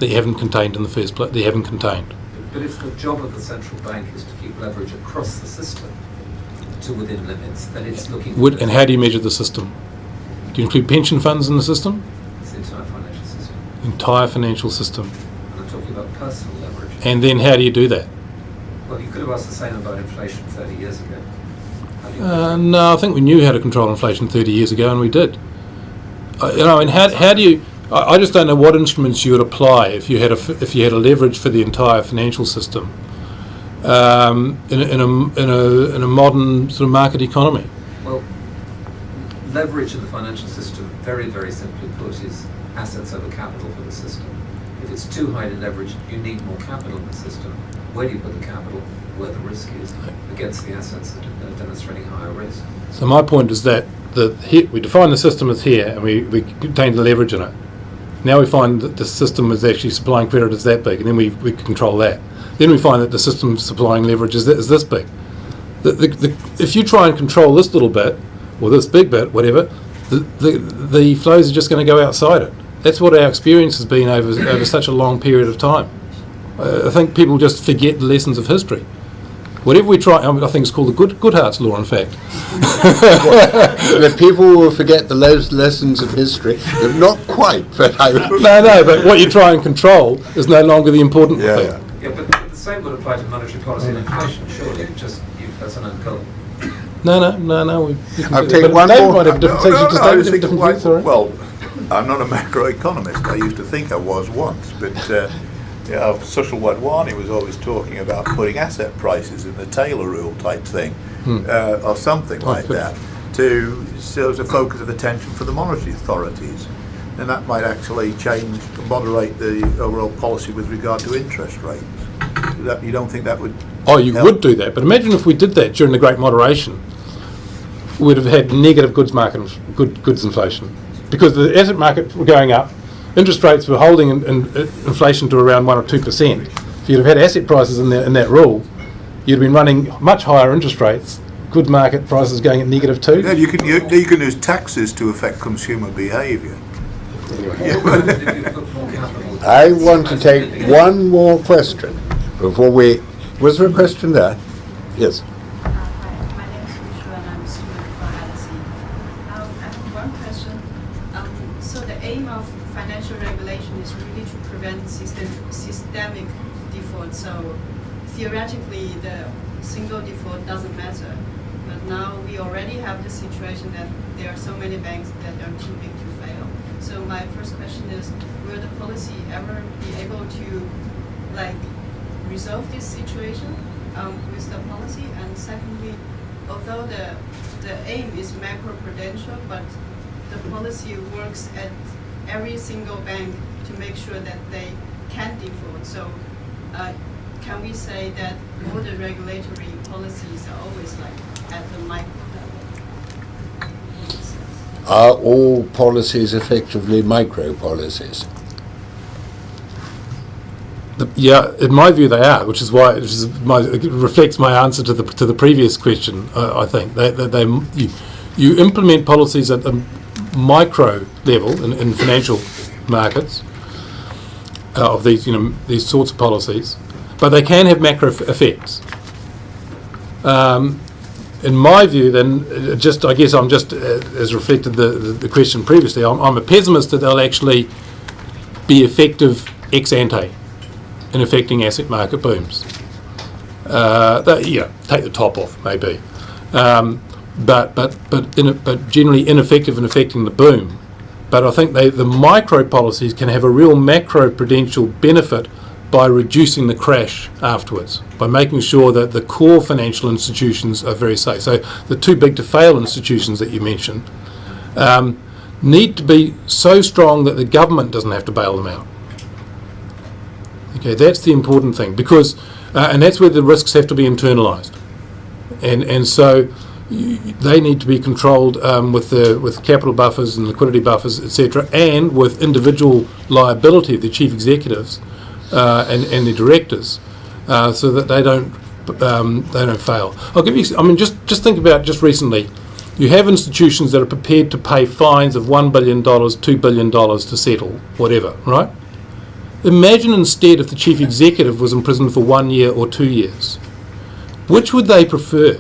that you haven't contained in the first place, that you haven't contained. But if the job of the central bank is to keep leverage across the system to within limits, then it's looking... And how do you measure the system? Do you include pension funds in the system? It's the entire financial system. Entire financial system. And I'm talking about personal leverage. And then how do you do that? Well, you could have asked the same about inflation 30 years ago. No, I think we knew how to control inflation 30 years ago, and we did. And how do you... I just don't know what instruments you would apply if you had a leverage for the entire financial system in a modern sort of market economy. Well, leverage of the financial system, very, very simply put, is assets over capital for the system. If it's too high to leverage, you need more capital in the system. Where do you put the capital? Where the risk is against the assets that are demonstrating higher risk. So my point is that we define the system as here, and we contain the leverage in it. Now we find that the system is actually supplying credit is that big, and then we control that. Then we find that the system supplying leverage is this big. If you try and control this little bit, or this big bit, whatever, the flows are just going to go outside it. That's what our experience has been over such a long period of time. I think people just forget the lessons of history. Whatever we try, I think it's called the Goodhart's law, in fact. The people will forget the lessons of history. Not quite, but No, but what you try and control is no longer the important thing. Yeah, but the same would apply to monetary policy and inflation, surely. That's an uncle. No. I'll take one David more. might have different views. Well, I'm not a macroeconomist. I used to think I was once, but Social Wadwani was always talking about putting asset prices in the Taylor rule type thing, or something like that, to serve as a focus of attention for the monetary authorities. And that might actually moderate the overall policy with regard to interest rates. You don't think that would would do that, but imagine if we did that during the Great Moderation. would have had negative goods inflation, because the asset market were going up, interest rates were holding inflation to around 1 or 2%. If you'd have had asset prices in that rule, you'd have been running much higher interest rates, good market prices going at -2. Yeah, you can use taxes to affect consumer behaviour. I want to take one more question before we... Was there a question there? Yes. Hi, my name is Rishu and I'm a student for LSE. I have one question. So the aim of financial regulation is really to prevent systemic default. So theoretically, the single default doesn't matter. But now we already have the situation that there are so many banks that are too big to fail. So my first question is, will the policy ever be able to resolve this situation with the policy? And secondly, although the aim is macro-prudential, but the policy works at every single bank to make sure that they can default. So can we say that all the regulatory policies are always at the micro level? Are all policies effectively micro policies? Yeah, in my view, they are, which is why it reflects my answer to the previous question. I think you implement policies at the micro level in financial markets of these sorts of policies, but they can have macro effects. In my view, then, I guess I'm just as reflected the question previously. I'm a pessimist that they'll actually be effective ex ante in affecting asset market booms. Take the top off maybe, but generally ineffective in affecting the boom. But I think the micro policies can have a real macro-prudential benefit by reducing the crash afterwards, by making sure that the core financial institutions are very safe. So the too big to fail institutions that you mentioned need to be so strong that the government doesn't have to bail them out. Okay, that's the important thing, because and that's where the risks have to be internalised, and so they need to be controlled with capital buffers and liquidity buffers, etc., and with individual liability of the chief executives and the directors, so that they don't fail. I'll give you. Just think about just recently. You have institutions that are prepared to pay fines of $1 billion, $2 billion to settle, whatever, right? Imagine instead if the chief executive was in prison for 1 year or 2 years. Which would they prefer?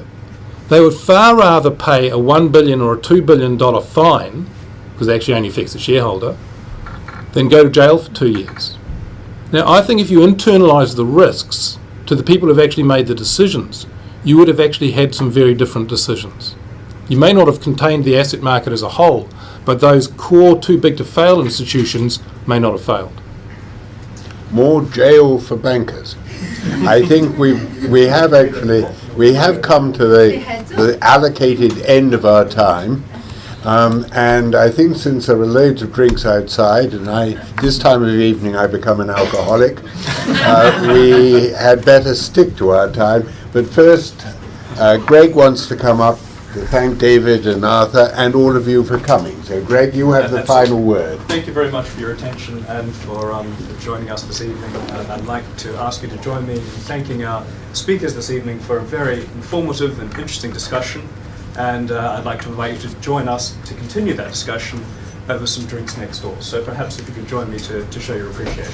They would far rather pay a $1 billion or a $2 billion fine, because it actually only affects the shareholder, than go to jail for 2 years. Now, I think if you internalise the risks to the people who've actually made the decisions, you would have actually had some very different decisions. You may not have contained the asset market as a whole, but those core too big to fail institutions may not have failed. More jail for bankers. I think we have come to the allocated end of our time, and I think since there were loads of drinks outside, and this time of evening I become an alcoholic, we had better stick to our time. But first, Greg wants to come up to thank David and Arthur and all of you for coming. So Greg, you have the final word. Thank you very much for your attention and for joining us this evening. I'd like to ask you to join me in thanking our speakers this evening for a very informative and interesting discussion, and I'd like to invite you to join us to continue that discussion over some drinks next door. So perhaps if you could join me to show your appreciation.